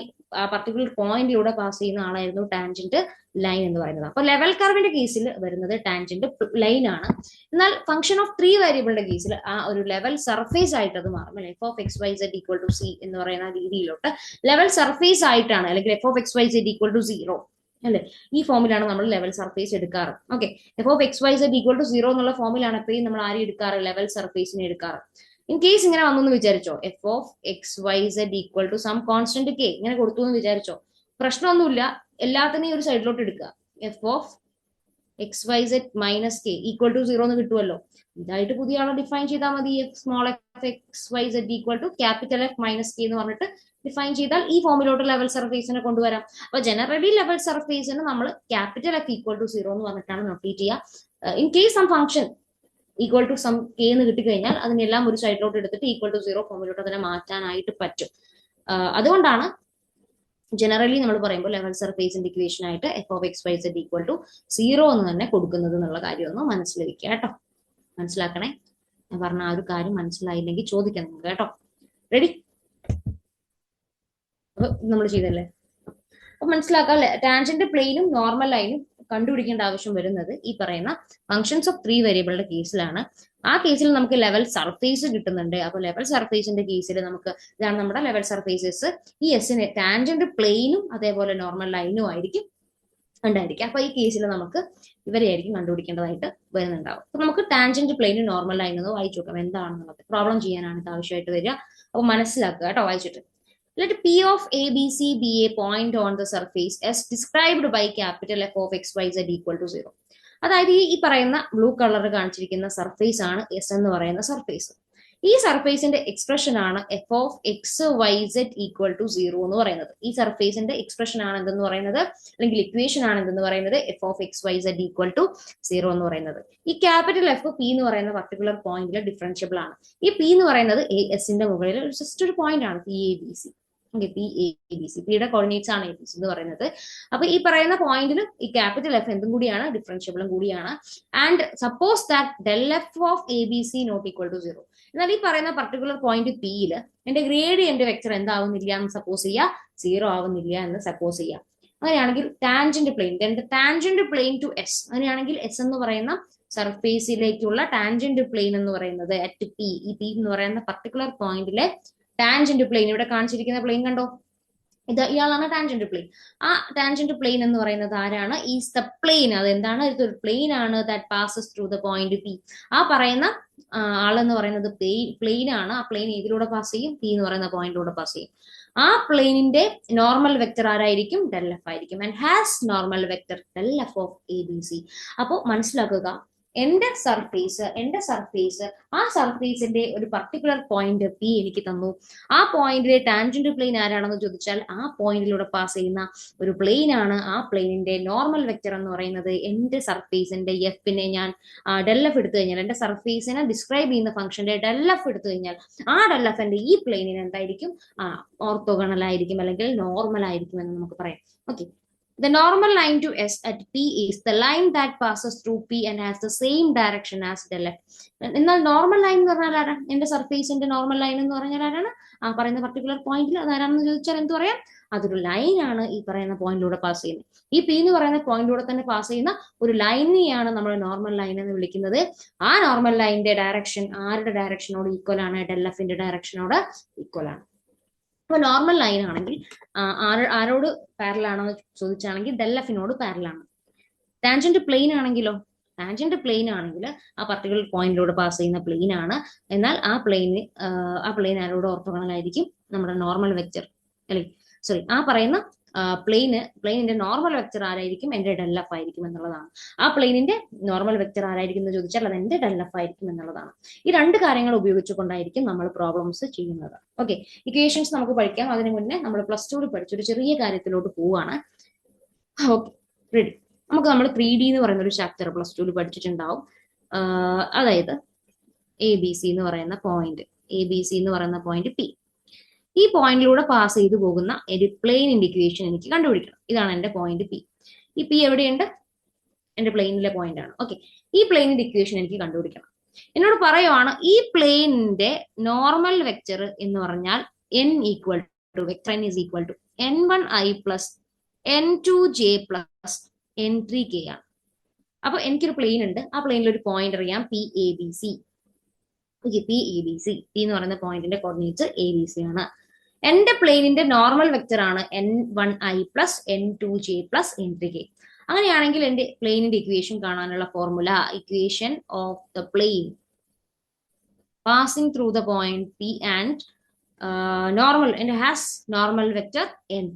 Speaker 1: പർട്ടിക്കുലർ പോയിന്റിലൂടെ പാസ് ചെയ്യുന്ന ആളായിരുന്നു ടാൻജന്റ് ലൈൻ എന്ന് പറയുന്നത്. അപ്പൊ ലെവൽ കർവിന്റെ കേസിൽ വരുന്നത് ടാൻജന്റ് ലൈൻ ആണ്. എന്നാൽ ഫംഗ്ഷൻ ഓഫ് 3 വേരിയബിളിന്റെ കേസിൽ ആ ഒരു ലെവൽ സർഫേസ് ആയിട്ട് അത് മാറും. F of X Y Z equal to C എന്ന് പറയുന്ന രീതിയിലോട്ട് ലെവൽ സർഫേസ് ആയിട്ടാണ്, അല്ലെങ്കിൽ F of X Y Z equal to 0 അല്ലെ, ഈ ഫോമിലാണ് നമ്മൾ ലെവൽ സർഫേസ് എടുക്കാറ്. Okay, F of X Y Z equal to 0 എന്നുള്ള ഫോമിലാണ് എപ്പോഴും നമ്മൾ ആരും എടുക്കാറ്, ലെവൽ സർഫേസിനെ എടുക്കാറ്. ഇൻ കേസ് ഇങ്ങനെ വന്നു എന്ന് വിചാരിച്ചോ, F of X Y Z equal to some constant K ഇങ്ങനെ കൊടുത്തു എന്ന് വിചാരിച്ചോ, പ്രശ്നമൊന്നുമില്ല, എല്ലാത്തിനെയും ഒരു സൈഡിലോട്ട് എടുക്കുക. F of X Y Z minus K equal to 0 എന്ന് കിട്ടുമല്ലോ. ഇതായിട്ട് പുതിയ ആളെ ഡിഫൈൻ ചെയ്താൽ മതി. Small F X Y Z equal to capital F minus K എന്ന് പറഞ്ഞിട്ട് ഡിഫൈൻ ചെയ്താൽ ഈ ഫോമിലോട്ട് ലെവൽ സർഫേസിനെ കൊണ്ടുവരാം. അപ്പൊ ജനറലി ലെവൽ സർഫേസിന് നമ്മൾ ക്യാപിറ്റൽ എഫ് ഈക്വൽ ടു 0 എന്ന് പറഞ്ഞിട്ടാണ് നോട്ടേറ്റ് ചെയ്യുക. In case some function equal to some K എന്ന് കിട്ടിക്കഴിഞ്ഞാൽ അതിനെല്ലാം ഒരു സൈഡിലോട്ട് എടുത്തിട്ട് ഈക്വൽ ടു 0 ഫോമിലോട്ട് അതിനെ മാറ്റാനായിട്ട് പറ്റും. അതുകൊണ്ടാണ് ജനറലി നമ്മൾ പറയുമ്പോൾ ലെവൽ സർഫേസിന്റെ ഇക്വേഷൻ ആയിട്ട് F of X Y Z equal to 0 എന്ന് തന്നെ കൊടുക്കുന്നത് എന്നുള്ള കാര്യം ഒന്ന് മനസ്സിലാക്കുക കേട്ടോ. മനസ്സിലാക്കണേ, ഞാൻ പറഞ്ഞ ആ ഒരു കാര്യം മനസ്സിലായില്ലെങ്കിൽ ചോദിക്കാം നമുക്ക് കേട്ടോ. റെഡി? അപ്പൊ നമ്മൾ ചെയ്തല്ലേ, അപ്പൊ മനസ്സിലാക്കാം. ടാൻജന്റ് പ്ലെയിനും നോർമൽ ലൈനും കണ്ടുപിടിക്കേണ്ട ആവശ്യം വരുന്നത് ഈ പറയുന്ന ഫംഗ്ഷൻസ് ഓഫ് 3 വേരിയബിളുടെ കേസിലാണ്. ആ കേസിൽ നമുക്ക് ലെവൽ സർഫേസ് കിട്ടുന്നുണ്ട്. അപ്പൊ ലെവൽ സർഫേസിന്റെ കേസിൽ നമുക്ക് ഇതാണ് നമ്മുടെ ലെവൽ സർഫേസസ്. ഈ എസിന് ടാൻജന്റ് പ്ലെയിനും അതേപോലെ നോർമൽ ലൈനും ആയിരിക്കും ഉണ്ടായിരിക്കും. അപ്പൊ ഈ കേസിൽ നമുക്ക് ഇവരെയായിരിക്കും കണ്ടുപിടിക്കേണ്ടതായിട്ട് വരുന്നുണ്ടാവും. അപ്പൊ നമുക്ക് ടാൻജന്റ് പ്ലെയിനും നോർമൽ ലൈനും ഒന്ന് വായിച്ചു നോക്കാം എന്താണെന്നുള്ളത്. പ്രോബ്ലം ചെയ്യാനാണ് ഇത് ആവശ്യമായിട്ട് വരിക. അപ്പൊ മനസ്സിലാക്കുക കേട്ടോ വായിച്ചിട്ട്. Let P of ABC be a point on the surface as described by capital F of x, y, z equal to 0. അതായത് ഈ പറയുന്ന ബ്ലൂ കളർ കാണിച്ചിരിക്കുന്ന സർഫേസ് ആണ് എസ് എന്ന് പറയുന്ന സർഫേസ്. ഈ സർഫേസിന്റെ എക്സ്പ്രഷൻ ആണ് F of X Y Z equal to 0 എന്ന് പറയുന്നത്. ഈ സർഫേസിന്റെ എക്സ്പ്രഷൻ ആണ് എന്തെന്ന് പറയുന്നത്, അല്ലെങ്കിൽ ഇക്വേഷൻ ആണ് എന്തെന്ന് പറയുന്നത്, F of X Y Z equal to 0 എന്ന് പറയുന്നത്. ഈ ക്യാപിറ്റൽ എഫ് പി എന്ന് പറയുന്ന പർട്ടിക്കുലർ പോയിന്റിൽ ഡിഫറൻഷ്യബിൾ ആണ്. ഈ പി എന്ന് പറയുന്നത് എസിന്റെ മുകളിൽ ജസ്റ്റ് ഒരു പോയിന്റ് ആണ്, P A B C. P A B C, പിയുടെ കോർഡിനേറ്റ്സ് ആണ് എ ബി സി എന്ന് പറയുന്നത്. അപ്പൊ ഈ പറയുന്ന പോയിന്റിലും ഈ ക്യാപിറ്റൽ എഫ് എന്തും കൂടിയാണ്, ഡിഫറൻഷ്യബിളും കൂടിയാണ്. And suppose that del F of A B C not equal to 0. എന്നാൽ ഈ പറയുന്ന പർട്ടിക്കുലർ പോയിന്റ് പിയിൽ എന്റെ ഗ്രേഡിയന്റ് വെക്ടർ എന്താവുന്നില്ല എന്ന് സപ്പോസ് ചെയ്യുക, 0 ആവുന്നില്ല എന്ന് സപ്പോസ് ചെയ്യാം. അങ്ങനെയാണെങ്കിൽ tangent plane, tangent plane to S, അങ്ങനെയാണെങ്കിൽ എസ് എന്ന് പറയുന്ന സർഫേസിലേക്കുള്ള ടാൻജന്റ് പ്ലെയിൻ എന്ന് പറയുന്നത് അറ്റ് പി, ഈ പി എന്ന് പറയുന്ന പർട്ടിക്കുലർ പോയിന്റിലെ ടാൻജന്റ് പ്ലെയിൻ, ഇവിടെ കാണിച്ചിരിക്കുന്ന പ്ലെയിൻ കണ്ടോ, ഇയാളാണ് ടാൻജന്റ് പ്ലെയിൻ. ആ ടാൻജന്റ് പ്ലെയിൻ എന്ന് പറയുന്നത് ആരാണ്, ഈസ് ദ പ്ലെയിൻ. അത് എന്താണ്, ഇതൊരു പ്ലെയിൻ ആണ് that passes through the point P. ആ പറയുന്ന ആളെന്ന് പറയുന്നത് പ്ലെയിൻ ആണ്. ആ പ്ലെയിൻ ഇതിലൂടെ പാസ് ചെയ്യും, പി എന്ന് പറയുന്ന പോയിന്റിലൂടെ പാസ് ചെയ്യും. ആ പ്ലെയിനിന്റെ നോർമൽ വെക്ടർ ആരായിരിക്കും, ഡെൽ എഫ് ആയിരിക്കും. And has normal vector del F of A B C. അപ്പോൾ മനസ്സിലാക്കുക, എന്റെ സർഫേസ് ആ സർഫേസിന്റെ ഒരു പർട്ടിക്കുലർ പോയിന്റ് പി എനിക്ക് തന്നു. ആ പോയിന്റിലെ ടാൻജന്റ് പ്ലെയിൻ ആരാണെന്ന് ചോദിച്ചാൽ ആ പോയിന്റിലൂടെ പാസ് ചെയ്യുന്ന ഒരു പ്ലെയിൻ ആണ്. ആ പ്ലെയിനിന്റെ നോർമൽ വെക്ടർ എന്ന് പറയുന്നത് എന്റെ സർഫേസിന്റെ എഫിനെ ഞാൻ ഡെൽ എഫ് എടുത്തു കഴിഞ്ഞാൽ, എന്റെ സർഫേസിനെ ഡിസ്ക്രൈബ് ചെയ്യുന്ന ഫംഗ്ഷന്റെ ഡെൽ എഫ് എടുത്തു കഴിഞ്ഞാൽ ആ ഡെൽ എഫിന്റെ ഈ പ്ലെയിനിന് എന്തായിരിക്കും? ഓർത്തോഗണൽ ആയിരിക്കും, അല്ലെങ്കിൽ നോർമൽ ആയിരിക്കും എന്ന് നമുക്ക് പറയാം. Okay, the normal line to S at P is the line that passes through P and has the same direction as del F. എന്നാൽ നോർമൽ ലൈൻ എന്ന് പറഞ്ഞാൽ ആരാ? എന്റെ സർഫേസിന്റെ നോർമൽ ലൈൻ എന്ന് പറഞ്ഞാൽ ആരാണ്? ആ പറയുന്ന പർട്ടിക്കുലർ പോയിന്റിൽ അതാരാണെന്ന് ചോദിച്ചാൽ എന്ത് പറയാം? അതൊരു ലൈൻ ആണ് ഈ പറയുന്ന പോയിന്റിലൂടെ പാസ് ചെയ്യുന്നത്. ഈ പി എന്ന് പറയുന്ന പോയിന്റിലൂടെ തന്നെ പാസ് ചെയ്യുന്ന ഒരു ലൈനെയാണ് നമ്മൾ നോർമൽ ലൈൻ എന്ന് വിളിക്കുന്നത്. ആ നോർമൽ ലൈനിന്റെ ഡയറക്ഷൻ ആരുടെ ഡയറക്ഷനോട് ഈക്വൽ ആണ്? ഡെൽ എഫിന്റെ ഡയറക്ഷനോട് ഈക്വൽ ആണ്. അപ്പൊ നോർമൽ ലൈൻ ആണെങ്കിൽ ആരോട് പാരലൽ ആണെന്ന് ചോദിച്ചാണെങ്കിൽ ഡെൽ എഫിനോട് പാരലൽ ആണ്. ടാൻജന്റ് പ്ലെയിൻ ആണെങ്കിലോ? ടാൻജന്റ് പ്ലെയിൻ ആണെങ്കിൽ ആ പർട്ടിക്കുലർ പോയിന്റിലൂടെ പാസ് ചെയ്യുന്ന പ്ലെയിൻ ആണ്. എന്നാൽ ആ പ്ലെയിൻ ആരോട് ഓർത്തോഗണൽ ആയിരിക്കും? നമ്മുടെ നോർമൽ വെക്ടർ, അല്ലെ സോറി, ആ പറയുന്ന പ്ലെയിനിന്റെ നോർമൽ വെക്ടർ ആരായിരിക്കും? എന്റെ ഡെൽ എഫ് ആയിരിക്കും എന്നുള്ളതാണ്. ആ പ്ലെയിനിന്റെ നോർമൽ വെക്ടർ ആരായിരിക്കും എന്ന് ചോദിച്ചാൽ അത് എന്റെ ഡെൽ എഫ് ആയിരിക്കും എന്നുള്ളതാണ്. ഈ രണ്ട് കാര്യങ്ങൾ ഉപയോഗിച്ചുകൊണ്ടായിരിക്കും നമ്മൾ പ്രോബ്ലംസ് ചെയ്യുന്നത്. ഓക്കെ, ഇക്വേഷൻസ് നമുക്ക് പഠിക്കാം. അതിന് മുന്നേ നമ്മൾ പ്ലസ് ടുവിൽ പഠിച്ച ഒരു ചെറിയ കാര്യത്തിലോട്ട് പോവാണ്. Okay, ready. നമ്മൾ 3D എന്ന് പറയുന്ന ഒരു ചാപ്റ്റർ പ്ലസ് ടുവിൽ പഠിച്ചിട്ടുണ്ടാവും. അതായത് എ ബി സി എന്ന് പറയുന്ന പോയിന്റ് പി. ഈ പോയിന്റിലൂടെ പാസ് ചെയ്തു പോകുന്ന ഒരു പ്ലെയിനിന്റെ ഇക്വേഷൻ എനിക്ക് കണ്ടുപിടിക്കണം. ഇതാണ് എന്റെ പോയിന്റ് പി. ഈ പി എവിടെയുണ്ട്? എന്റെ പ്ലെയിനിലെ പോയിന്റ് ആണ്. ഓക്കെ, ഈ പ്ലെയിനിന്റെ ഇക്വേഷൻ എനിക്ക് കണ്ടുപിടിക്കണം. എന്നോട് പറയുവാണ് ഈ പ്ലെയിനിന്റെ നോർമൽ വെക്ടർ എന്ന് പറഞ്ഞാൽ n equal to vector n is equal to n1i plus n2j plus n3k ആണ്. അപ്പൊ എനിക്കൊരു പ്ലെയിൻ ഉണ്ട്. ആ പ്ലെയിനിൽ ഒരു പോയിന്റ് അറിയാം, P A B C. P എന്ന് പറയുന്ന പോയിന്റിന്റെ കോർഡിനേറ്റ്സ് എ ബി സി ആണ്. എന്റെ പ്ലെയിനിന്റെ നോർമൽ വെക്ടർ ആണ് n1i plus n2j plus n3k. അങ്ങനെയാണെങ്കിൽ എന്റെ പ്ലെയിനിന്റെ ഇക്വേഷൻ കാണാനുള്ള formula, equation of the plain passing through the point P and has normal vector n.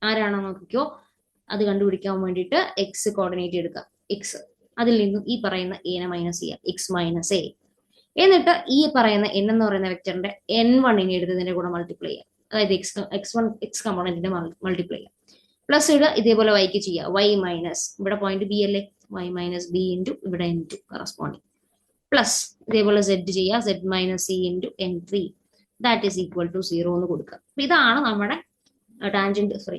Speaker 1: ആരാണോ നോക്കിക്കോ, അത് കണ്ടുപിടിക്കാൻ വേണ്ടിയിട്ട് എക്സ് കോർഡിനേറ്റ് എടുക്കുക. എക്സ്, അതിൽ നിന്നും ഈ പറയുന്ന എനെ മൈനസ് ചെയ്യുക, എക്സ് മൈനസ് എ. എന്നിട്ട് ഈ പറയുന്ന n എന്ന് പറയുന്ന വെക്ടറിന്റെ n1 എടുത്തതിന്റെ കൂടെ മൾട്ടിപ്ലൈ ചെയ്യുക. അതായത് എക്സ് കമ്പോണന്റിന്റെ മൾട്ടിപ്ലൈ ചെയ്യുക. പ്ലസ് ഇടുക, ഇതേപോലെ വൈക്ക് ചെയ്യുക. വൈ മൈനസ്, ഇവിടെ പോയിന്റ് ബി അല്ലേ, വൈ മൈനസ് ബി ഇൻറ്റു ഇവിടെ n2 കറസ്പോണ്ടിങ്. പ്ലസ് ഇതേപോലെ സെഡ് ചെയ്യുക, zed minus C into n3 that is equal to 0 എന്ന് കൊടുക്കുക. അപ്പൊ ഇതാണ് നമ്മുടെ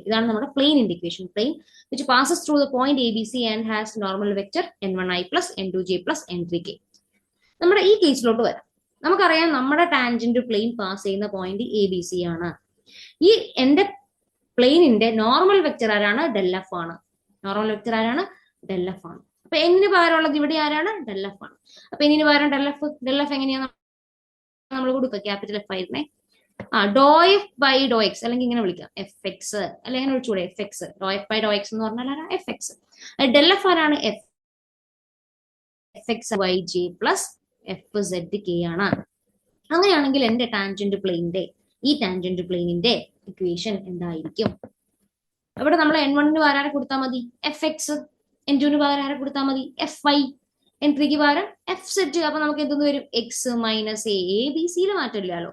Speaker 1: ഇതാണ് നമ്മുടെ പ്ലെയിനിന്റെ equation. Plane which passes through the point ABC and has normal vector n1i plus n2j plus n3k. നമ്മുടെ ഈ കേസിലോട്ട് വരാം. നമുക്കറിയാം നമ്മുടെ ടാൻജന്റ് പ്ലെയിൻ പാസ് ചെയ്യുന്ന പോയിന്റ് എ ബി സി ആണ്. ഈ എന്റെ പ്ലെയിനിന്റെ നോർമൽ വെക്ടർ ആരാണ്? ഡെൽ എഫ് ആണ്. നോർമൽ വെക്ടർ ആരാണ്? ഡെൽ എഫ് ആണ്. അപ്പൊ എന്നിന് പകരമുള്ളത് ഇവിടെ ആരാണ്? ഡെൽ എഫ് ആണ്. അപ്പൊ എന്നിന് പകരം ഡെൽ എഫ് എങ്ങനെയാണ് നമ്മൾ കൊടുക്കുക? ക്യാപിറ്റൽ എഫ് ആയിരുന്നേ. Doe F by Dr X, അല്ലെങ്കിൽ ഇങ്ങനെ വിളിക്കാം എഫ് എക്സ്, അല്ലെങ്കിൽ അങ്ങനെ വിളിച്ചുകൂടെ F X. Doe F by Dr X എന്ന് പറഞ്ഞാൽ ആരാ? F X. ഡെൽ എഫ് ആരാണ്? F X Y J plus F zed K ആണ്. അങ്ങനെയാണെങ്കിൽ എന്റെ ടാൻജന്റ് പ്ലെയിനിന്റെ ഇക്വേഷൻ എന്തായിരിക്കും? ഇവിടെ നമ്മൾ n1 പകരം കൊടുത്താൽ മതി എഫ് എക്സ്, n2 പകരം ആരെ കൊടുത്താൽ മതി? എഫ് വൈ, n3 പകരം എഫ് സെഡ്. അപ്പൊ നമുക്ക് എന്തെന്ന് വരും? എക്സ് മൈനസ് എ ബി സിയിൽ മാറ്റമില്ലല്ലോ.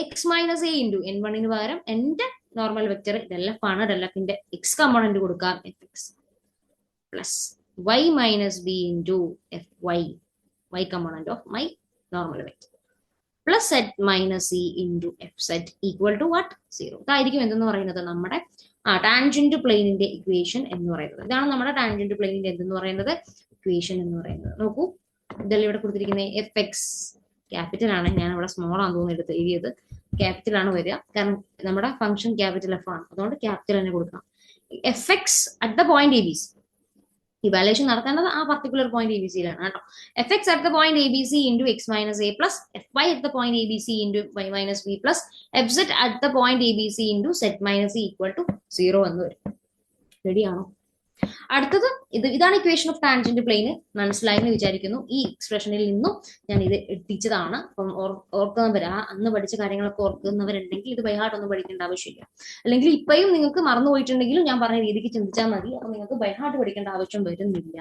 Speaker 1: X minus A into n1 പകരം എന്റെ നോർമൽ വെക്ടർ ഡെൽ എഫ് ആണ്. ഡെൽ എഫിന്റെ എക്സ് കമ്പോണന്റ് കൊടുക്കാം F X plus Y minus B into F Y component of my normal vector plus zed minus C into F zed equal to what? 0. ഇതായിരിക്കും എന്തെന്ന് പറയുന്നത്? നമ്മുടെ tangent പ്ലെയിനിന്റെ equation എന്ന് പറയുന്നത്. ഇതാണ് നമ്മുടെ ടാൻജന്റ് പ്ലെയിനിന്റെ എന്തെന്ന് പറയുന്നത്? ഇക്വേഷൻ എന്ന് പറയുന്നത്. നോക്കൂ, ഇതെല്ലാം ഇവിടെ കൊടുത്തിരിക്കുന്നത് എഫ് എക്സ് ക്യാപിറ്റൽ ആണ്. ഞാൻ ഇവിടെ സ്മോൾ ആണെന്ന് തോന്നുന്നു എഴുതിയത്. ക്യാപിറ്റൽ ആണ് വരിക, കാരണം നമ്മുടെ ഫംഗ്ഷൻ ക്യാപിറ്റൽ എഫ് ആണ്. അതുകൊണ്ട് ക്യാപിറ്റൽ തന്നെ കൊടുക്കണം. F X at the point A B C. Evaluation നടത്തേണ്ടത് ആ പർട്ടിക്കുലർ പോയിന്റ് എ ബി സിയിലാണ് കേട്ടോ. F X at the point A B C into X minus A plus F Y at the point A B C into Y minus B plus F Z at the point A B C into Z minus C equal to 0 എന്ന് വരും. റെഡിയാണോ? അടുത്തത് ഇതാണ് equation of tangent പ്ലെയിന്. മനസ്സിലായെന്ന് വിചാരിക്കുന്നു. ഈ എക്സ്പ്രഷനിൽ നിന്നും ഞാൻ ഇത് എത്തിച്ചതാണ്. അപ്പം ഓർക്കുന്നവരാ അന്ന് പഠിച്ച കാര്യങ്ങളൊക്കെ ഓർക്കുന്നവരുണ്ടെങ്കിൽ ഇത് ബൈഹാർട്ട് ഒന്നും പഠിക്കേണ്ട ആവശ്യമില്ല. അല്ലെങ്കിൽ ഇപ്പോഴും നിങ്ങൾക്ക് മറന്നുപോയിട്ടുണ്ടെങ്കിലും ഞാൻ പറഞ്ഞ രീതിക്ക് ചിന്തിച്ചാൽ മതി. അപ്പൊ നിങ്ങൾക്ക് ബൈഹാർട്ട് പഠിക്കേണ്ട ആവശ്യം വരുന്നില്ല.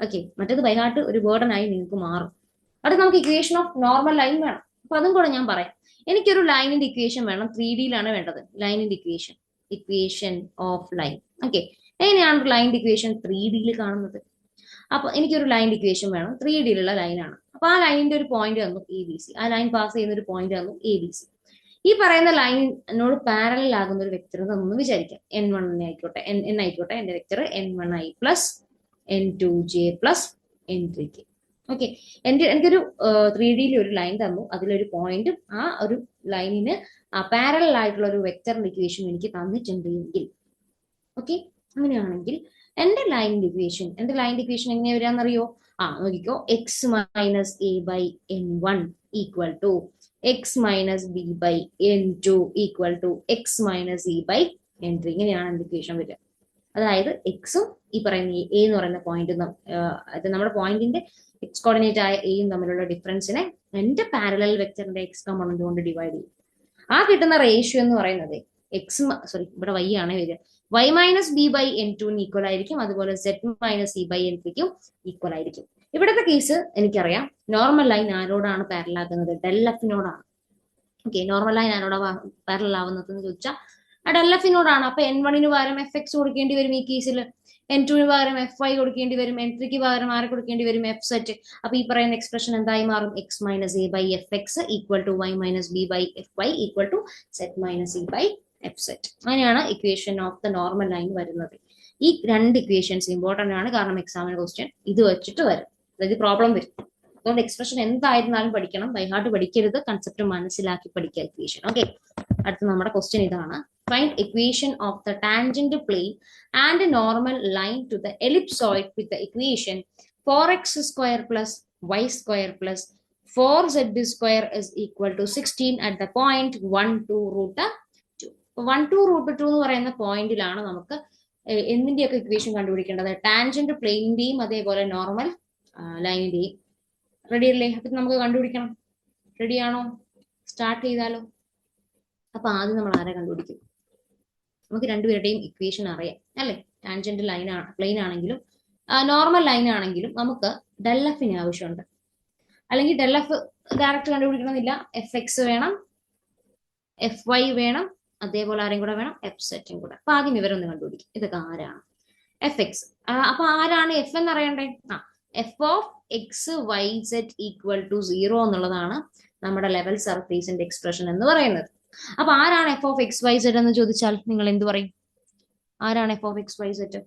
Speaker 1: ഓക്കെ, മറ്റേത് ബൈഹാർട്ട് ഒരു ബേർഡൻ ആയി നിങ്ങൾക്ക് മാറും. അടുത്ത് നമുക്ക് ഇക്വേഷൻ ഓഫ് നോർമൽ ലൈൻ വേണം. അപ്പൊ അതും കൂടെ ഞാൻ പറയാം. എനിക്കൊരു ലൈനിന്റെ ഇക്വേഷൻ വേണം, 3D വേണ്ടത്. ലൈനിന്റെ ഇക്വേഷൻ ഓഫ് ലൈൻ. ഓക്കെ, എങ്ങനെയാണ് ലൈനിന്റെ ഇക്വേഷൻ 3D കാണുന്നത്? അപ്പൊ എനിക്കൊരു ലൈനിന്റെ ഇക്വേഷൻ വേണം, 3D ലൈനാണ്. അപ്പൊ ആ ലൈനിന്റെ ഒരു പോയിന്റ് തന്നു ABC, ആ ലൈൻ പാസ് ചെയ്യുന്ന ഒരു പോയിന്റ് തന്നു ABC. ഈ പറയുന്ന ലൈനിനോട് പാരലൽ ആകുന്ന ഒരു വെക്ടർ തന്നു വിചാരിക്കാം. N1 ആയിക്കോട്ടെ, N ആയിക്കോട്ടെ എന്റെ vector, N1I plus N2J plus N3K. Okay, എനിക്കൊരു 3D ഒരു ലൈൻ തന്നു, അതിലൊരു പോയിന്റും ആ ഒരു ലൈനിന് പാരലൽ ആയിട്ടുള്ള ഒരു വെക്ടറിന്റെ ഇക്വേഷൻ എനിക്ക് തന്നിട്ടുണ്ട് എങ്കിൽ, ഓക്കെ, അങ്ങനെയാണെങ്കിൽ എന്റെ ലൈനിന്റെ ഇക്വേഷൻ എങ്ങനെ വരാന്നറിയോ? നോക്കിക്കോ, X minus A by N1 equal to X minus B by N2 equal to X minus E by N3. ഇങ്ങനെയാണ് എന്റെ ഇക്വേഷൻ വരിക. അതായത് എക്സും ഈ പറയുന്ന എ എന്ന് പറയുന്ന പോയിന്റും, അത് നമ്മുടെ പോയിന്റിന്റെ എക്സ് കോർഡിനേറ്റ് ആയ എയും തമ്മിലുള്ള ഡിഫറൻസിനെ എന്റെ പാരലൽ വെക്ടറിന്റെ എക്സ് കമ്പോണന്റ് കൊണ്ട് ഡിവൈഡ് ചെയ്യും. ആ കിട്ടുന്ന റേഷ്യോ എന്ന് പറയുന്നത് ഇവിടെ y ആണ് വരിക, y minus B by N2 equal ആയിരിക്കും. അതുപോലെ z മൈനസ് ഇ ബൈ N3ക്കും ഈക്വൽ ആയിരിക്കും. ഇവിടുത്തെ കേസ് എനിക്കറിയാം, നോർമൽ ലൈൻ ആരോടാണ് പാരലൽ ആകുന്നത്? ഡെൽഎഫിനോടാണ്. ഓക്കെ, നോർമൽ ലൈൻ ആരോടാ പാരലൽ ആവുന്നത് എന്ന് ചോദിച്ചാൽ ഡെൽഎഫിനോടാണ്. അപ്പൊ N1 പകരം FX കൊടുക്കേണ്ടി വരും ഈ കേസിൽ, N2 പകരം FY കൊടുക്കേണ്ടി വരും, N3 പകരം ആരെ കൊടുക്കേണ്ടി വരും? FZ. അപ്പൊ ഈ പറയുന്ന എക്സ്പ്രഷൻ എന്തായി മാറും? X minus A by FX equal to y minus B by FY equal to z minus E by FZ. അങ്ങനെയാണ് equation of the normal line വരുന്നത്. ഈ രണ്ട് ഇക്വേഷൻസ് ഇമ്പോർട്ടന്റ് ആണ്, കാരണം എക്സാമിന് ക്വസ്റ്റ്യൻ ഇത് വെച്ചിട്ട് വരും, അതായത് പ്രോബ്ലം വരും. അതുകൊണ്ട് എക്സ്പ്രഷൻ എന്തായിരുന്നാലും പഠിക്കണം, ബൈഹാർട്ട് പഠിക്കരുത്, കൺസെപ്റ്റ് മനസ്സിലാക്കി പഠിക്കുക ഇക്വേഷൻ. ഓക്കെ, അടുത്ത നമ്മുടെ ക്വസ്റ്റ്യൻ ഇതാണ്. Find equation of the tangent plane and a normal line to the ellipsoid with the equation 4x square plus y square plus 4z square is equal to 16 at the point 1, 2, root 2. 1, 2, root 2 എന്ന് പറയുന്ന പോയിന്റിലാണ് നമുക്ക് എന്തിന്റെയൊക്കെ equation കണ്ടുപിടിക്കേണ്ടത്? Tangent പ്ലെയിനിന്റെയും അതേപോലെ normal ലൈനിന്റെയും. Ready അല്ലേ? അപ്പൊ നമുക്ക് കണ്ടുപിടിക്കണം. റെഡിയാണോ? സ്റ്റാർട്ട് ചെയ്താലോ? അപ്പൊ ആദ്യം നമ്മൾ ആരെ കണ്ടുപിടിക്കും? നമുക്ക് രണ്ടുപേരുടെയും ഇക്വേഷൻ അറിയാം അല്ലെ? ടാൻജന്റ് പ്ലെയിൻ ആണെങ്കിലും നോർമൽ ലൈൻ ആണെങ്കിലും നമുക്ക് ഡെൽഎഫിന് ആവശ്യമുണ്ട്. അല്ലെങ്കിൽ ഡെൽഎഫ് ഡയറക്റ്റ് കണ്ടുപിടിക്കണമെന്നില്ല, FX വേണം, FY വേണം, അതേപോലെ ആരെയും കൂടെ വേണം, FZ കൂടെ. അപ്പൊ ആദ്യം ഇവരൊന്ന് കണ്ടുപിടിക്കും. ഇതൊക്കെ ആരാണ്? FX. അപ്പൊ ആരാണ് F എന്ന് അറിയണ്ടേ? F of X Y Z equal to 0 എന്നുള്ളതാണ് നമ്മുടെ ലെവൽ സർഫേസിന്റെ എക്സ്പ്രഷൻ എന്ന് പറയുന്നത്. അപ്പൊ ആരാണ് F of X Y Z എന്ന് ചോദിച്ചാൽ നിങ്ങൾ എന്ത് പറയും? ആരാണ് F of X Y Z?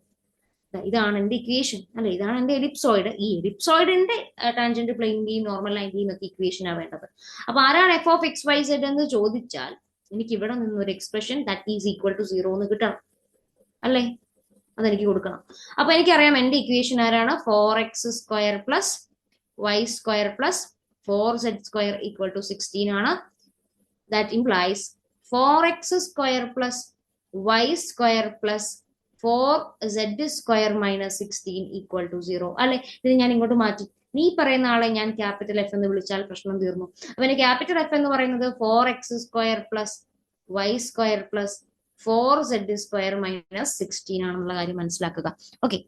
Speaker 1: ഇതാണ് എന്റെ ഇക്വേഷൻ അല്ലെ, ഇതാണ് എന്റെ എലിപ്സോയിഡ്. ഈ എലിപ്സോയിഡിന്റെ ടാൻജന്റ് പ്ലെയിന്റെയും നോർമൽ ലൈനിന്റെയും ഒക്കെ ഇക്വേഷനാണ് വേണ്ടത്. അപ്പൊ ആരാണ് F of X Y Z എന്ന് ചോദിച്ചാൽ എനിക്ക് ഇവിടെ നിന്നൊരു expression that is equal to 0 എന്ന് കിട്ടണം അല്ലേ? അതെനിക്ക് കൊടുക്കണം. അപ്പൊ എനിക്കറിയാം എന്റെ ഇക്വേഷൻ ആരാണ്? 4x square plus Y square plus 4z square equal to 16 ആണ്. That implies 4x square plus Y square plus 4z square minus 16 equal to 0 അല്ലെ? ഇത് ഞാൻ ഇങ്ങോട്ട് മാറ്റി. നീ പറയുന്ന ആളെ ഞാൻ ക്യാപിറ്റൽ എഫ് എന്ന് വിളിച്ചാൽ പ്രശ്നം തീർന്നു. അപ്പൊ എന്റെ ക്യാപിറ്റൽ എഫ് എന്ന് പറയുന്നത് 4x square plus Y square plus 4z square minus 16 ആണെന്നുള്ള കാര്യം മനസ്സിലാക്കുക. ഓക്കെ,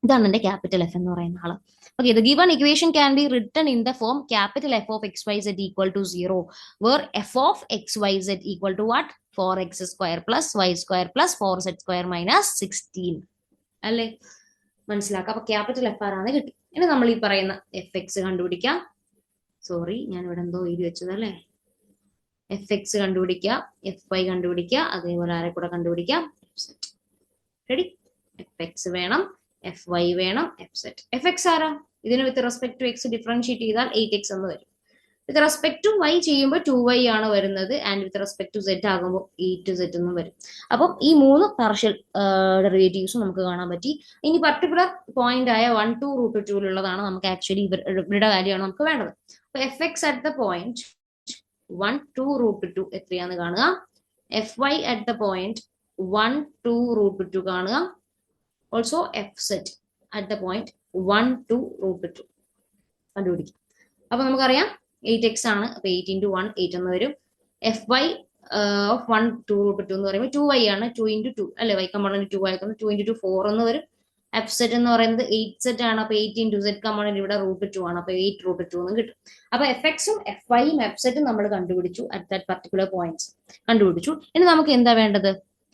Speaker 1: ഇതാണ് എന്റെ ക്യാപിറ്റൽ എഫ് എന്ന് പറയുന്ന ആള്. Okay, the given equation can be written in the form capital F of xyz equal to 0, where f of xyz equal to what? 4x square plus y square plus 4z square minus 16 അല്ലേ? മനസ്സിലാക്കാം. അപ്പൊ capital F ആരാണ് കിട്ടി. ഇനി നമ്മൾ ഈ പറയുന്ന F X കണ്ടുപിടിക്കാം. സോറി, ഞാൻ ഇവിടെ എന്തോ എഴുതി വെച്ചത് അല്ലേ? എഫ് എക്സ് കണ്ടുപിടിക്കുക, എഫ് വൈ കണ്ടുപിടിക്കുക, അതേപോലെ ആരെ കൂടെ കണ്ടുപിടിക്കാം? റെഡി? എഫ് എക്സ് വേണം, എഫ് വൈ വേണം, എഫ് സെറ്റ്. എഫ് എക്സ് ആരാ? ഇതിന് with respect to X differentiate ചെയ്താൽ 8x എന്ന് വരും. വിത്ത് റെസ്പെക്ട് ടു വൈ ചെയ്യുമ്പോൾ 2y ആണ് വരുന്നത്. And with respect to Z ആകുമ്പോൾ 8z എന്നും വരും. അപ്പം ഈ 3 പാർഷ്യൽ ഡെറിവേറ്റീവ്സും നമുക്ക് കാണാൻ പറ്റി. ഇനി പർട്ടിക്കുലർ പോയിന്റ് ആയ 1, 2, root 2 നമുക്ക് ആക്ച്വലി ഇവരുടെ കാര്യമാണ് നമുക്ക് വേണ്ടത്. അപ്പൊ F X at the point 1, 2, root 2 എത്രയാന്ന് കാണുക. F Y at the point 1, 2, root 2 കാണുക. Also F Z at the point 1, 2, root 2 കണ്ടുപിടിക്കും. അപ്പൊ നമുക്കറിയാം 8x ആണ്. അപ്പൊ 8 into 1 8 എന്ന് വരും. എഫ് വൈ ഓഫ് 1, 2, root 2 എന്ന് പറയുമ്പോൾ 2y ആണ്. 2 into 2 അല്ലെ? y കമ്പോണന്റ് 2 ആയിരിക്കുന്നു. 2 into 2 4 എന്ന് വരും. എഫ് സെറ്റ് എന്ന് പറയുന്നത് 8z ആണ്. അപ്പൊ 8 ഇൻറ്റു സെറ്റ് കമ്പോണന്റ് ഇവിടെ √2 ആണ്. അപ്പൊ 8 √2 എന്ന് കിട്ടും. അപ്പൊ എഫ് എക്സും എഫ് വൈയും എഫ് സെറ്റും നമ്മൾ കണ്ടുപിടിച്ചു അറ്റ് ദാറ്റ് പർട്ടിക്കുലർ പോയിന്റ്സ് കണ്ടുപിടിച്ചു. ഇനി നമുക്ക് എന്താ വേണ്ടത്?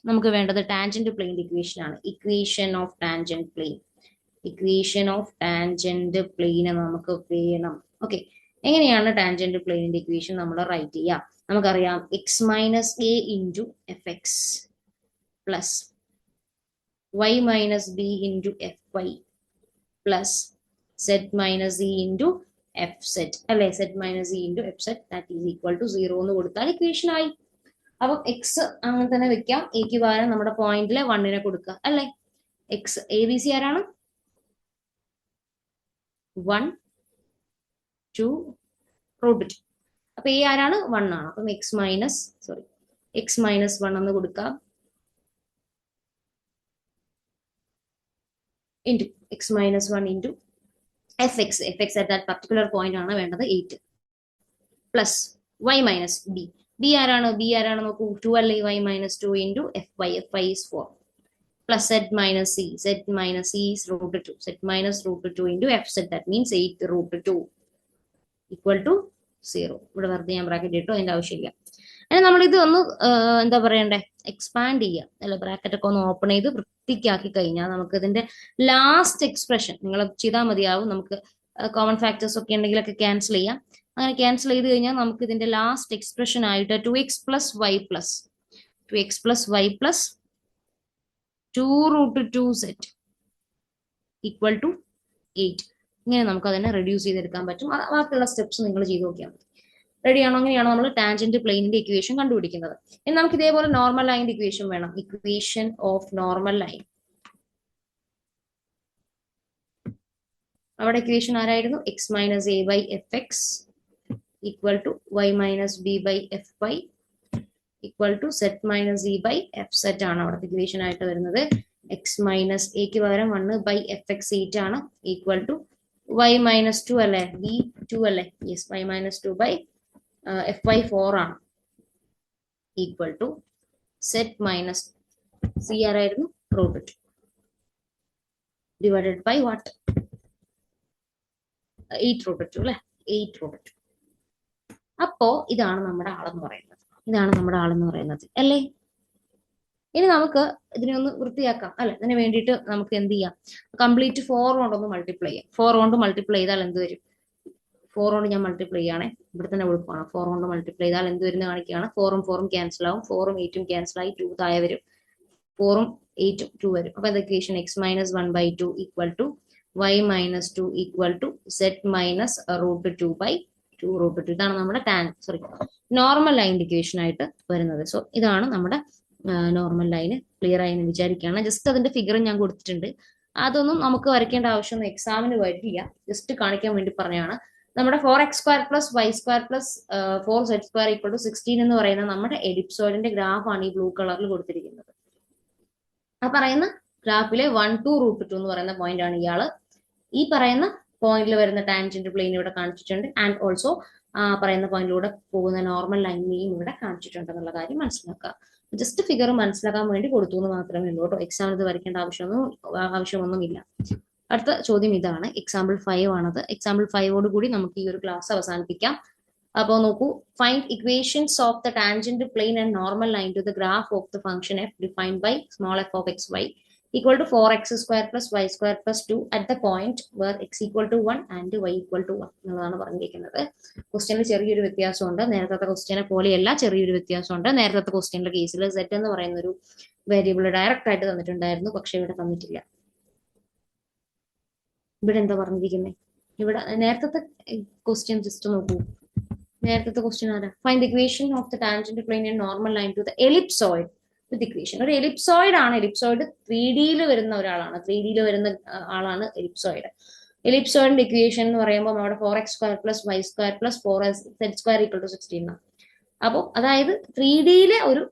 Speaker 1: നമുക്ക് വേണ്ടത് ടാൻജന്റ് പ്ലെയിൻ ഇക്വേഷൻ ആണ്. Equation of tangent plane. Equation of tangent plane നമുക്ക് വേണം. ഓക്കെ, എങ്ങനെയാണ് ടാൻജന്റ് പ്ലെയിനിന്റെ ഇക്വേഷൻ നമ്മൾ റൈറ്റ് ചെയ്യുക? നമുക്കറിയാം X minus A into F X plus y minus b into fy plus z minus e into fz അല്ലെ, z minus e into fz that is equal to 0 എന്ന് കൊടുത്താൽ equation ആയി. അപ്പൊ X അങ്ങനെ തന്നെ വെക്കാം. എക്ക് പകരം നമ്മുടെ പോയിന്റിലെ 1 കൊടുക്കുക അല്ലെ. എക്സ് എ ബി സി ആരാണ്? 1 2 √2. അപ്പൊ എ ആരാണ്? 1 ആണ്. അപ്പം എക്സ് മൈനസ് 1 എന്ന് കൊടുക്കാം into x minus 1 into fx at that particular point ആണ് വേണ്ടത് 8 plus y minus b ആരാണ് നോക്കൂ 2 അല്ലേ. y minus 2 into fy is 4 plus z minus c is √2. z minus √2 into fz that means 8 √2 equal to 0. ഇവിടെ വെറുതെ ഞാൻ bracket ഇട്ടു, അതിന്റെ ആവശ്യമില്ല. അങ്ങനെ നമ്മളിത് ഒന്ന് എന്താ പറയണ്ടേ, എക്സ്പാൻഡ് ചെയ്യുക അല്ലെ. ബ്രാക്കറ്റ് ഒക്കെ ഒന്ന് ഓപ്പൺ ചെയ്ത് വൃത്തിക്കാക്കി കഴിഞ്ഞാൽ നമുക്ക് ഇതിന്റെ ലാസ്റ്റ് എക്സ്പ്രഷൻ നിങ്ങൾ ചെയ്താൽ മതിയാവും. നമുക്ക് കോമൺ ഫാക്ടേഴ്സ് ഒക്കെ ഉണ്ടെങ്കിലൊക്കെ ക്യാൻസൽ ചെയ്യാം. അങ്ങനെ ക്യാൻസൽ ചെയ്ത് കഴിഞ്ഞാൽ നമുക്ക് ഇതിന്റെ ലാസ്റ്റ് എക്സ്പ്രഷൻ ആയിട്ട് 2x plus y plus 2 √2z equal to 8. ഇങ്ങനെ നമുക്ക് അതിനെ റെഡ്യൂസ് ചെയ്തെടുക്കാൻ പറ്റും. ബാക്കിയുള്ള സ്റ്റെപ്സ് നിങ്ങൾ ചെയ്ത് നോക്കിയാൽ മതി. റെഡിയാണോ? അങ്ങനെയാണോ നമ്മൾ ടാൻജന്റ് പ്ലെയിനിന്റെ ഇക്വേഷൻ കണ്ടുപിടിക്കുന്നത്. ഇനി നമുക്ക് ഇതേപോലെ നോർമൽ ലൈനിന്റെ ഇക്വേഷൻ വേണം. Equation of normal line. അവിടെ ഇക്വേഷൻ ആരായിരുന്നു? X minus A by F X equal to Y minus B by F Y equal to Z minus E by F Z ആണ് അവിടുത്തെ ഇക്വേഷൻ ആയിട്ട് വരുന്നത്. എക്സ് മൈനസ് എക്ക് പകരം 1 by F X 8 ആണ് equal to y minus 2 അല്ലെ, B 2 അല്ലെ, yes, y minus 2 by F Y 4 ആണ് equal to Z minus C ആരായിരുന്നു? √2 ഡിവൈഡഡ് ബൈ വാട്ട്? 8 √2 അല്ലെ, 8 √2. അപ്പോ ഇതാണ് നമ്മുടെ ആളെന്ന് പറയുന്നത് അല്ലേ. ഇനി നമുക്ക് ഇതിനെ ഒന്ന് വൃത്തിയാക്കാം അല്ലെ. ഇതിന് വേണ്ടിയിട്ട് നമുക്ക് എന്ത് ചെയ്യാം? കംപ്ലീറ്റ് 4 കൊണ്ടൊന്ന് മൾട്ടിപ്ലൈ ചെയ്യാം. 4 കൊണ്ട് മൾട്ടിപ്ലൈ ചെയ്താൽ എന്ത് വരും? 4 കൊണ്ട് ഞാൻ മൾട്ടിപ്ലൈ ചെയ്യണേ, ഇവിടെ തന്നെ എളുപ്പമാണ്. 4 കൊണ്ട് മൾട്ടിപ്ലൈ ചെയ്താൽ എന്ത് വരുന്ന കാണിക്കുകയാണ്. 4ഉം 4ഉം ക്യാൻസൽ ആവും. 4ഉം 8ഉം ക്യാൻസൽ ആയി 2 താഴെ വരും. 4ഉം 8ഉം 2 വരും. അപ്പൊ അത് equation X minus 1/2 equal to y minus 2 equal to z minus √2 by 2 √2. ഇതാണ് നമ്മുടെ നോർമൽ ലൈൻ ഇക്വേഷൻ ആയിട്ട് വരുന്നത്. സോ ഇതാണ് നമ്മുടെ നോർമൽ ലൈന്. ക്ലിയർ ആയി എന്ന് വിചാരിക്കുകയാണ്. ജസ്റ്റ് അതിന്റെ ഫിഗറും ഞാൻ കൊടുത്തിട്ടുണ്ട്. അതൊന്നും നമുക്ക് വരയ്ക്കേണ്ട ആവശ്യമൊന്നും എക്സാമിന് വരില്ല. ജസ്റ്റ് കാണിക്കാൻ വേണ്ടി പറഞ്ഞതാണ്. നമ്മുടെ 4x² plus y² plus 4z² equal to 16 എന്ന് പറയുന്ന നമ്മുടെ എലിപ്സോയിഡിന്റെ ഗ്രാഫാണ് ഈ ബ്ലൂ കളറിൽ കൊടുത്തിരിക്കുന്നത്. ആ പറയുന്ന ഗ്രാഫിലെ 1 2 √2 എന്ന് പറയുന്ന പോയിന്റ് ആണ് ഇയാള്. ഈ പറയുന്ന പോയിന്റിൽ വരുന്ന ടാൻജന്റ് പ്ലെയിൻ ഇവിടെ കാണിച്ചിട്ടുണ്ട്. ആൻഡ് ഓൾസോ പറയുന്ന പോയിന്റിലൂടെ പോകുന്ന നോർമൽ ലൈനെയും ഇവിടെ കാണിച്ചിട്ടുണ്ട് എന്നുള്ള കാര്യം മനസ്സിലാക്കുക. ജസ്റ്റ് ഫിഗർ മനസ്സിലാക്കാൻ വേണ്ടി കൊടുത്തു എന്ന് മാത്രമേ ഉള്ളൂ കേട്ടോ. എക്സാമിന് ഇത് വരയ്ക്കേണ്ട ആവശ്യമൊന്നുമില്ല. അടുത്ത ചോദ്യം ഇതാണ്, എക്സാമ്പിൾ 5 ആണത്. എക്സാമ്പിൾ 5ഓട് കൂടി നമുക്ക് ഈ ഒരു ക്ലാസ് അവസാനിപ്പിക്കാം. അപ്പോൾ നോക്കൂ, find equations of the tangent plane and normal line to the graph of the function F defined by small F of X Y equal to 4x² plus y² plus 2 at the point where x equal to 1 and y equal to 1 എന്നുള്ളതാണ് പറഞ്ഞിരിക്കുന്നത്. ക്വസ്റ്റ്യനിൽ ചെറിയൊരു വ്യത്യാസമുണ്ട്. നേരത്തെ ക്വസ്റ്റ്യനെ പോലെയല്ല, ചെറിയൊരു വ്യത്യാസമുണ്ട്. നേരത്തെ ക്വസ്റ്റ്യന്റെ കേസിൽ z എന്ന് പറയുന്ന ഒരു വേരിയബിൾ ഡയറക്റ്റ് ആയിട്ട് തന്നിട്ടുണ്ടായിരുന്നു, പക്ഷെ ഇവിടെ തന്നിട്ടില്ല. ഇവിടെ എന്താ പറഞ്ഞിരിക്കുന്നത്? ഇവിടെ നേരത്തെ ക്വസ്റ്റ്യൻ ജസ്റ്റ് നോക്കൂ. നേരത്തെ ക്വസ്റ്റ്യൻ ആരാ? Find the equation of the tangent plane and normal line to the ellipsoid with equation. ഒരു എലിപ്സോയിഡ് ആണ്. എലിപ്സോയിഡ് 3Dയിൽ വരുന്ന ഒരാളാണ്. 3Dയിൽ വരുന്ന ആളാണ് എലിപ്സോയിഡ്. എലിപ്സോയിഡിന്റെ ഇക്വേഷൻ എന്ന് പറയുമ്പോൾ നമ്മുടെ 4x² plus y² plus 4z² equal to 16 ആണ്. അപ്പോൾ അതായത് 3Dയിലെ ഒരു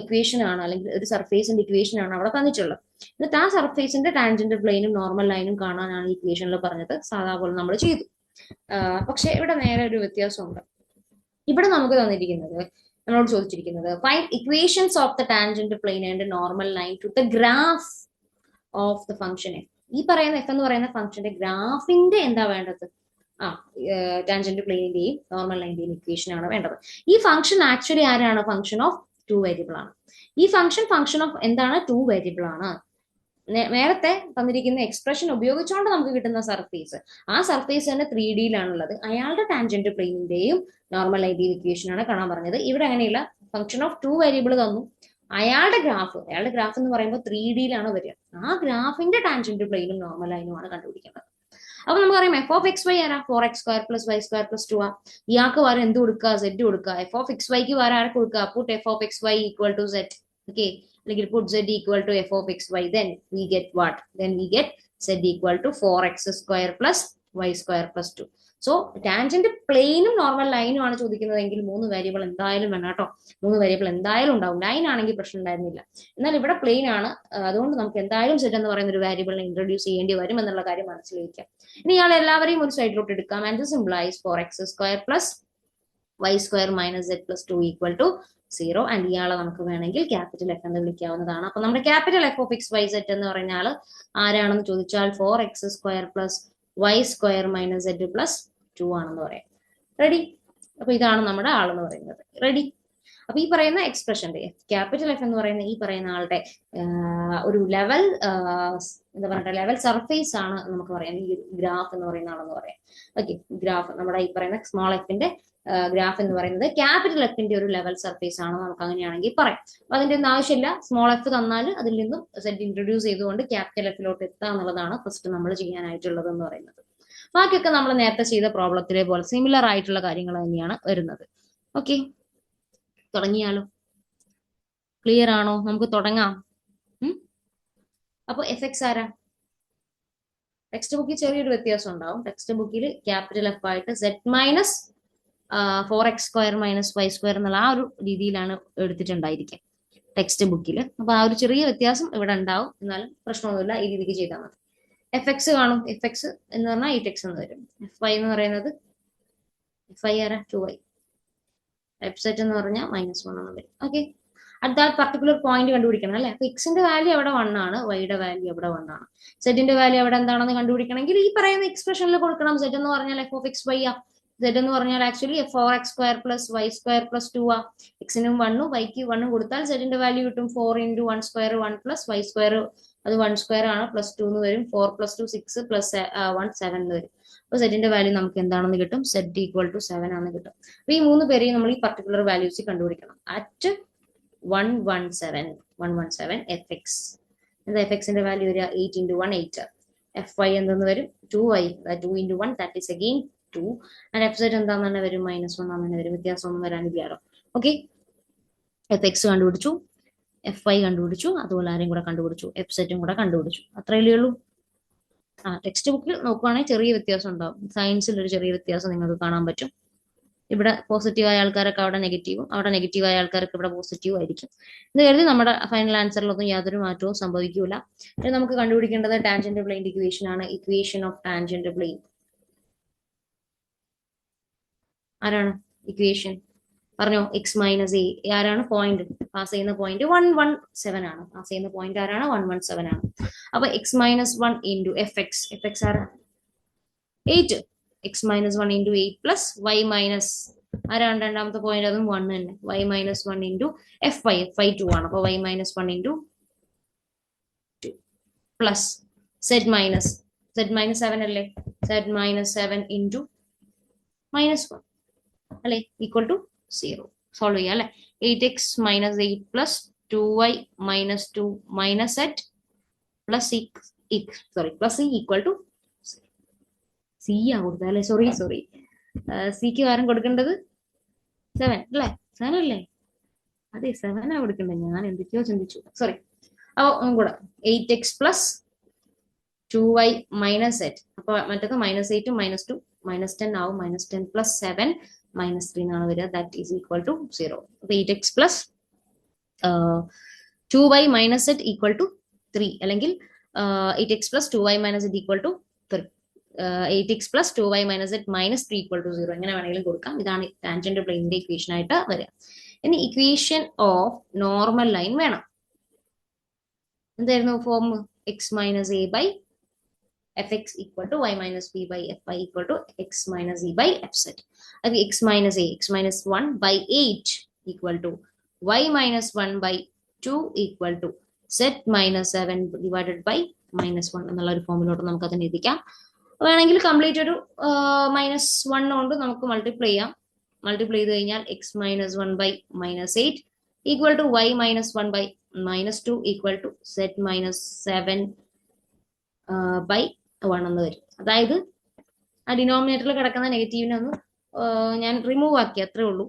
Speaker 1: ഇക്വേഷൻ ആണ്, അല്ലെങ്കിൽ ഒരു സർഫേസിന്റെ ഇക്വേഷൻ ആണ് അവിടെ തന്നിട്ടുള്ളത്. എന്നിട്ട് ആ സർഫേസിന്റെ ടാൻജന്റ് പ്ലെയിനും നോർമൽ ലൈനും കാണാനാണ് ഇക്വേഷനിൽ പറഞ്ഞത്. സാധാ പോലെ നമ്മൾ ചെയ്തു. പക്ഷെ ഇവിടെ നേരെ ഒരു വ്യത്യാസമുണ്ട്. ഇവിടെ നമുക്ക് തന്നിരിക്കുന്നത്, നമ്മളോട് ചോദിച്ചിരിക്കുന്നത് find equations of the tangent plane and normal line to the graph of the function F. ഈ പറയുന്ന എഫ് എന്ന് പറയുന്ന ഫംഗ്ഷന്റെ ഗ്രാഫിന്റെ എന്താ വേണ്ടത്? ടാൻജന്റ് പ്ലെയിനിന്റെയും നോർമൽ ലൈനിന്റെയും ഇക്വേഷൻ ആണ് വേണ്ടത്. ഈ ഫംഗ്ഷൻ ആക്ച്വലി ആരാണ്? ഫംഗ്ഷൻ ഓഫ് 2 വേരിയബിൾ ആണ്. ഈ ഫംഗ്ഷൻ ഓഫ് എന്താണ്? 2 വേരിയബിൾ ആണ്. നേരത്തെ തന്നിരിക്കുന്ന എക്സ്പ്രഷൻ ഉപയോഗിച്ചുകൊണ്ട് നമുക്ക് കിട്ടുന്ന സർഫേസ്, ആ സർഫേസ് തന്നെ 3D-യിലാണുള്ളത്. അയാളുടെ ടാൻജന്റ് പ്ലെയിനിന്റെയും നോർമൽ ലൈനിന്റെയും ഇക്വേഷൻ ആണ് കാണാൻ പറഞ്ഞത്. ഇവിടെ അങ്ങനെയുള്ള ഫംഗ്ഷൻ ഓഫ് 2 വേരിയബിൾ തന്നു. അയാളുടെ ഗ്രാഫ് എന്ന് പറയുമ്പോൾ 3D-യിലാണ് വരിക. ആ ഗ്രാഫിന്റെ ടാൻജന്റ് പ്ലെയിനും നോർമൽ ലൈനുമാണ് കണ്ടുപിടിക്കേണ്ടത്. അപ്പൊ നമുക്കറിയാം എഫ് ഓഫ് എക്സ് വൈ ആരാ? 4x² + y² + 2 ആ. ഇയാൾക്ക് വരെ എന്ത് കൊടുക്കുക? സെഡ് കൊടുക്കുക. എഫ് ഓഫ് എക്സ് വൈക്ക് വരെ ആർക്ക് കൊടുക്കുക? Put F of X Y equal to Z. Okay, അല്ലെങ്കിൽ put z equal to f of xy, then we get what? Then we get z equal to 4x² + y² + 2. So tangent പ്ലെയിനും normal ലൈനും ആണ് ചോദിക്കുന്നതെങ്കിൽ 3 variable എന്തായാലും വേണം കേട്ടോ. 3 variable എന്തായാലും ഉണ്ടാവും. Line ആണെങ്കിൽ പ്രശ്നം ഉണ്ടായിരുന്നില്ല. എന്നാൽ ഇവിടെ പ്ലെയിൻ ആണ്, അതുകൊണ്ട് നമുക്ക് എന്തായാലും z എന്ന് പറയുന്ന ഒരു വേരിയബിളിനെ ഇൻട്രൊഡ്യൂസ് ചെയ്യേണ്ടി വരും എന്നുള്ള കാര്യം മനസ്സിലാക്കാം. ഇനി ഇയാൾ എല്ലാവരെയും ഒരു സൈഡിലോട്ട് എടുക്കാം. And this implies 4x² + y² - z + 2 equal to 0. And ഇയാളെ നമുക്ക് വേണമെങ്കിൽ ക്യാപിറ്റൽ എഫ് എന്ന് വിളിക്കാവുന്നതാണ്. അപ്പൊ നമ്മുടെ capital F of X Y Z എന്ന് പറഞ്ഞാൽ ആരാണെന്ന് ചോദിച്ചാൽ 4x² + y² - z + 2 ആണെന്ന് പറയാം. റെഡി? അപ്പൊ ഇതാണ് നമ്മുടെ ആളെന്ന് പറയുന്നത്. റെഡി? അപ്പൊ ഈ പറയുന്ന എക്സ്പ്രഷന്റെ ക്യാപിറ്റൽ എഫ് എന്ന് പറയുന്ന ഈ പറയുന്ന ആളുടെ ഒരു ലെവൽ എന്താ പറയുക, ലെവൽ സർഫേസ് ആണ് നമുക്ക് പറയാം ഈ ഗ്രാഫ് എന്ന് പറയുന്ന ആളെന്ന് പറയാം. ഓക്കെ, ഗ്രാഫ് നമ്മുടെ ഈ പറയുന്ന സ്മോൾ എഫിന്റെ ഗ്രാഫ് എന്ന് പറയുന്നത് ക്യാപിറ്റൽ എഫിന്റെ ഒരു ലെവൽ സർഫേസ് ആണ് നമുക്ക് അങ്ങനെയാണെങ്കിൽ പറയാം. അപ്പൊ അതിന്റെ ഒന്നും ആവശ്യമില്ല. സ്മോൾ എഫ് തന്നാൽ അതിൽ നിന്നും സെഡ് ഇൻട്രൊഡ്യൂസ് ചെയ്തുകൊണ്ട് ക്യാപിറ്റൽ എഫിലോട്ട് എത്തുക എന്നുള്ളതാണ് ഫസ്റ്റ് നമ്മൾ ചെയ്യാനായിട്ടുള്ളത് എന്ന് പറയുന്നത്. ബാക്കിയൊക്കെ നമ്മൾ നേരത്തെ ചെയ്ത പ്രോബ്ലത്തിലെ പോലെ സിമിലർ ആയിട്ടുള്ള കാര്യങ്ങൾ തന്നെയാണ് വരുന്നത്. ഓക്കെ, തുടങ്ങിയാലോ? ക്ലിയർ ആണോ? നമുക്ക് തുടങ്ങാം. അപ്പൊ എഫ് എക്സ് ആരാ? ടെക്സ്റ്റ് ബുക്കിൽ ചെറിയൊരു വ്യത്യാസം ഉണ്ടാവും. ടെക്സ്റ്റ് ബുക്കിൽ ക്യാപിറ്റൽ എഫ് ആയിട്ട് z - 4x² - y² എന്നുള്ള ആ ഒരു രീതിയിലാണ് എടുത്തിട്ടുണ്ടായിരിക്കുക ടെക്സ്റ്റ് ബുക്കിൽ. അപ്പൊ ആ ഒരു ചെറിയ വ്യത്യാസം ഇവിടെ ഉണ്ടാവും. എന്നാലും പ്രശ്നമൊന്നുമില്ല, ഈ രീതിക്ക് ചെയ്താൽ മതി. എഫ് എക്സ് കാണും. എഫ് എക്സ് എന്ന് പറഞ്ഞാൽ 8x എന്ന് വരും. എഫ് വൈ എന്ന് പറയുന്നത് എഫ് ഐ ആരാ? 2y. എഫ് സെറ്റ് എന്ന് പറഞ്ഞാൽ -1 എന്ന് വരും. Okay, at that particular point കണ്ടുപിടിക്കണം അല്ലെ. അപ്പൊ എക്സിന്റെ വാല്യൂ എവിടെ 1 ആണ്, വൈയുടെ വാല്യൂ എവിടെ 1 ആണ്, സെറ്റിന്റെ വാല്യൂ എവിടെ എന്താണെന്ന് കണ്ടുപിടിക്കണമെങ്കിൽ ഈ പറയുന്ന എക്സ്പ്രഷനിൽ കൊടുക്കണം. സെറ്റ് എന്ന് പറഞ്ഞാൽ എഫ് ഓഫ് എക്സ് വൈ ആ. സെറ്റ് എന്ന് പറഞ്ഞാൽ ആക്ച്വലി 4x² + y² + 2 ആ. എക്സിനും 1ഉം വൈക്ക് 1ഉം കൊടുത്താൽ സെറ്റിന്റെ വാല്യൂ കിട്ടും 4 × 1² 1 + y², അത് 1² ആണ്, +2 എന്ന് വരും. 4 + 2 6 + 1 7 എന്ന് വരും. അപ്പൊ സെറ്റിന്റെ വാല്യൂ നമുക്ക് എന്താണെന്ന് കിട്ടും? സെറ്റ് ഈക്വൽ ടു 7 ആണെന്ന് കിട്ടും. അപ്പൊ ഈ 3 പേരെയും നമ്മൾ ഈ പർട്ടിക്കുലർ വാല്യൂസ് കണ്ടുപിടിക്കണം. At 117 F X. എന്താ എഫ് എക്സിന്റെ വാല്യൂ വരിക? 8 × 1 8. എഫ് വൈ എന്തെന്ന് വരും? 2y. 2 × 1 that is again 2. And F set എന്താന്ന് തന്നെ വരും? -1 ആണെന്ന് വരും. വ്യത്യാസമൊന്നും വരാനില്ലല്ലോ. ഓക്കെ, എഫ് എക്സ് കണ്ടുപിടിച്ചു, എഫ് വൈ കണ്ടുപിടിച്ചു, അതുപോലെ ആരെയും കൂടെ കണ്ടുപിടിച്ചു, എഫ് സെറ്റും കൂടെ കണ്ടുപിടിച്ചു. അത്രയല്ലേ ഉള്ളൂ. ടെക്സ്റ്റ് ബുക്കിൽ നോക്കുവാണെങ്കിൽ ചെറിയ വ്യത്യാസം ഉണ്ടാവും. സയൻസിൽ ഒരു ചെറിയ വ്യത്യാസം നിങ്ങൾക്ക് കാണാൻ പറ്റും. ഇവിടെ പോസിറ്റീവായ ആൾക്കാരൊക്കെ അവിടെ നെഗറ്റീവും, അവിടെ നെഗറ്റീവായ ആൾക്കാർക്ക് ഇവിടെ പോസിറ്റീവും ആയിരിക്കും. എന്ന് കരുതി നമ്മുടെ ഫൈനൽ ആൻസറിലൊന്നും യാതൊരു മാറ്റവും സംഭവിക്കൂല. ഇത് നമുക്ക് കണ്ടുപിടിക്കേണ്ടത് ടാൻജന്റ് പ്ലെയിൻ ഇക്വേഷൻ ആണ്. ഇക്വേഷൻ ഓഫ് ടാൻജന്റ് പ്ലെയിൻ ആരാണ്? ഇക്വേഷൻ പറഞ്ഞോ. x - a ആരാണ്? പോയിന്റ്. പാസ് ചെയ്യുന്ന പോയിന്റ് 117 ആണ്. പാസ് ചെയ്യുന്ന പോയിന്റ് ആരാണ്? 117 ആണ്. അപ്പൊ x - 1 × F X. F X ആരാ? 8. x - 1 × 8 + y മൈനസ് ആരാണ്? രണ്ടാമത്തെ പോയിന്റ്, അതും 1 തന്നെ. y - 1 × F Y. F Y 2 ആണ്. അപ്പൊ y - 1 × 2 പ്ലസ് z - 7 അല്ലേ? z - 7 × -1 അല്ലെ? Equal to 0. സോൾവ് ചെയ്യാം അല്ലെ. 8x - 8 + 2y - 2 - z plus c equal to c ആ കൊടുത്തത് അല്ലെ. സോറി സിക്ക് പകരം കൊടുക്കേണ്ടത് 7 അല്ലേ? 7 അല്ലേ? അതെ, 7 ആ കൊടുക്കേണ്ടത്. ഞാൻ എന്തൊക്കെയോ ചിന്തിച്ചു. സോറി. അപ്പൊ കൂടെ 8x + 2y - z. അപ്പൊ മറ്റത് -8 -2 -10 ആവും. -10 + 7 -3 എന്നാണ് വരിക. That is equal to 0. അപ്പൊ 8x + 2y - z equal to 3, അല്ലെങ്കിൽ 8x + 2y - z equal to 3. 8x + 2y - z -3 equal to 0. എങ്ങനെ വേണമെങ്കിലും കൊടുക്കാം. ഇതാണ് ടാൻജന്റ് പ്ലെയിനിന്റെ ഇക്വേഷൻ ആയിട്ട് വരിക. ഇനി ഇക്വേഷൻ ഓഫ് നോർമൽ ലൈൻ വേണം. എന്തായിരുന്നു form? x - a / fx equal to y minus b by fy equal to x minus e by fz. അത് x minus a, x minus 1 by 8 equal to y minus 1 by 2 equal to z minus 7 divided by minus 1 എന്നുള്ള ഒരു ഫോമിലോട്ട് നമുക്ക് അതിനെ എത്തിക്കാം. വേണമെങ്കിൽ complete ഒരു -1 കൊണ്ട് നമുക്ക് മൾട്ടിപ്ലൈ ചെയ്യാം. മൾട്ടിപ്ലൈ ചെയ്ത് കഴിഞ്ഞാൽ x minus 1 by minus 8 equal to y minus 1 by minus 2 equal to z minus 7 by 1 എന്ന് വരും. അതായത് ആ ഡിനോമിനേറ്ററിൽ കിടക്കുന്ന നെഗറ്റീവിനെ ഒന്ന് ഞാൻ റിമൂവ് ആക്കി, അത്രേ ഉള്ളൂ.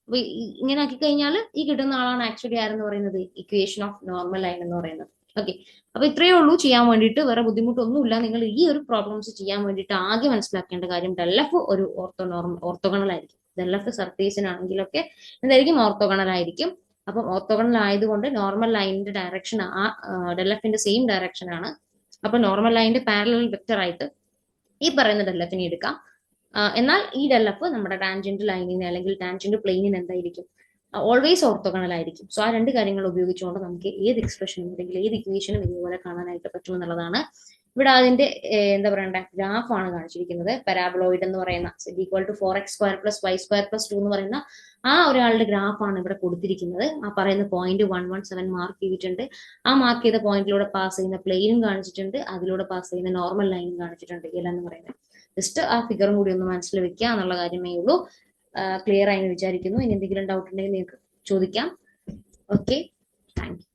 Speaker 1: അപ്പൊ ഇങ്ങനെ ആക്കി കഴിഞ്ഞാൽ ഈ കിട്ടുന്ന ആളാണ് ആക്ച്വലി ആരെന്ന് പറയുന്നത് ഇക്വേഷൻ ഓഫ് നോർമൽ ലൈൻ എന്ന് പറയുന്നത്. ഓക്കെ, അപ്പൊ ഇത്രയേ ഉള്ളൂ ചെയ്യാൻ വേണ്ടിയിട്ട്, വേറെ ബുദ്ധിമുട്ടൊന്നുമില്ല. നിങ്ങൾ ഈ ഒരു പ്രോബ്ലംസ് ചെയ്യാൻ വേണ്ടിയിട്ട് ആകെ മനസ്സിലാക്കേണ്ട കാര്യം ഡെൽഎഫ് ഒരു ഓർത്തോഗണൽ ആയിരിക്കും. ഡെൽഎഫ് സർഫേസിനാണെങ്കിലൊക്കെ എന്തായിരിക്കും, ഓർത്തോഗണൽ ആയിരിക്കും. അപ്പം ഓർത്തോഗണൽ ആയതുകൊണ്ട് നോർമൽ ലൈനിന്റെ ഡയറക്ഷൻ ആ ഡെൽഎഫിന്റെ സെയിം ഡയറക്ഷൻ ആണ്. അപ്പൊ നോർമൽ ലൈനിന്റെ പാരലൽ വെക്ടർ ആയിട്ട് ഈ പറയുന്ന ഡെൽഎഫിനെ എടുക്കാം. എന്നാൽ ഈ ഡെൽഎഫ് നമ്മുടെ ടാൻജന്റ് ലൈനിന് അല്ലെങ്കിൽ ടാൻജന്റ് പ്ലെയിനിന് എന്തായിരിക്കും, ഓൾവേസ് ഓർത്തോഗണൽ ആയിരിക്കും. സോ ആ രണ്ട് കാര്യങ്ങൾ ഉപയോഗിച്ചുകൊണ്ട് നമുക്ക് ഏത് എക്സ്പ്രഷനും അല്ലെങ്കിൽ ഏത് ഇക്വേഷനും ഇതുപോലെ കാണാനായിട്ട് പറ്റുമെന്നുള്ളതാണ്. ഇവിടെ അതിന്റെ എന്താ പറയണ്ട ഗ്രാഫാണ് കാണിച്ചിരിക്കുന്നത്. പാരാബോളോയിഡ് എന്ന് പറയുന്ന ഈക്വൽ ടു 4x² + y² + 2 എന്ന് പറയുന്ന ആ ഒരാളുടെ ഗ്രാഫാണ് ഇവിടെ കൊടുത്തിരിക്കുന്നത്. ആ പറയുന്ന പോയിന്റ് 117 മാർക്ക് ചെയ്തിട്ടുണ്ട്. ആ മാർക്ക് ചെയ്ത പോയിന്റിലൂടെ പാസ് ചെയ്യുന്ന പ്ലെയിനും കാണിച്ചിട്ടുണ്ട്, അതിലൂടെ പാസ് ചെയ്യുന്ന നോർമൽ ലൈനും കാണിച്ചിട്ടുണ്ട്. എന്ന് പറയുന്നത് ജസ്റ്റ് ആ ഫിഗറും കൂടി ഒന്ന് മനസ്സിൽ വെക്കുക എന്നുള്ള കാര്യമേ ഉള്ളൂ. ക്ലിയർ ആയി വിചാരിക്കുന്നു. ഇനി എന്തെങ്കിലും ഡൗട്ട് ഉണ്ടെങ്കിൽ നിങ്ങൾക്ക് ചോദിക്കാം. Okay, thank you.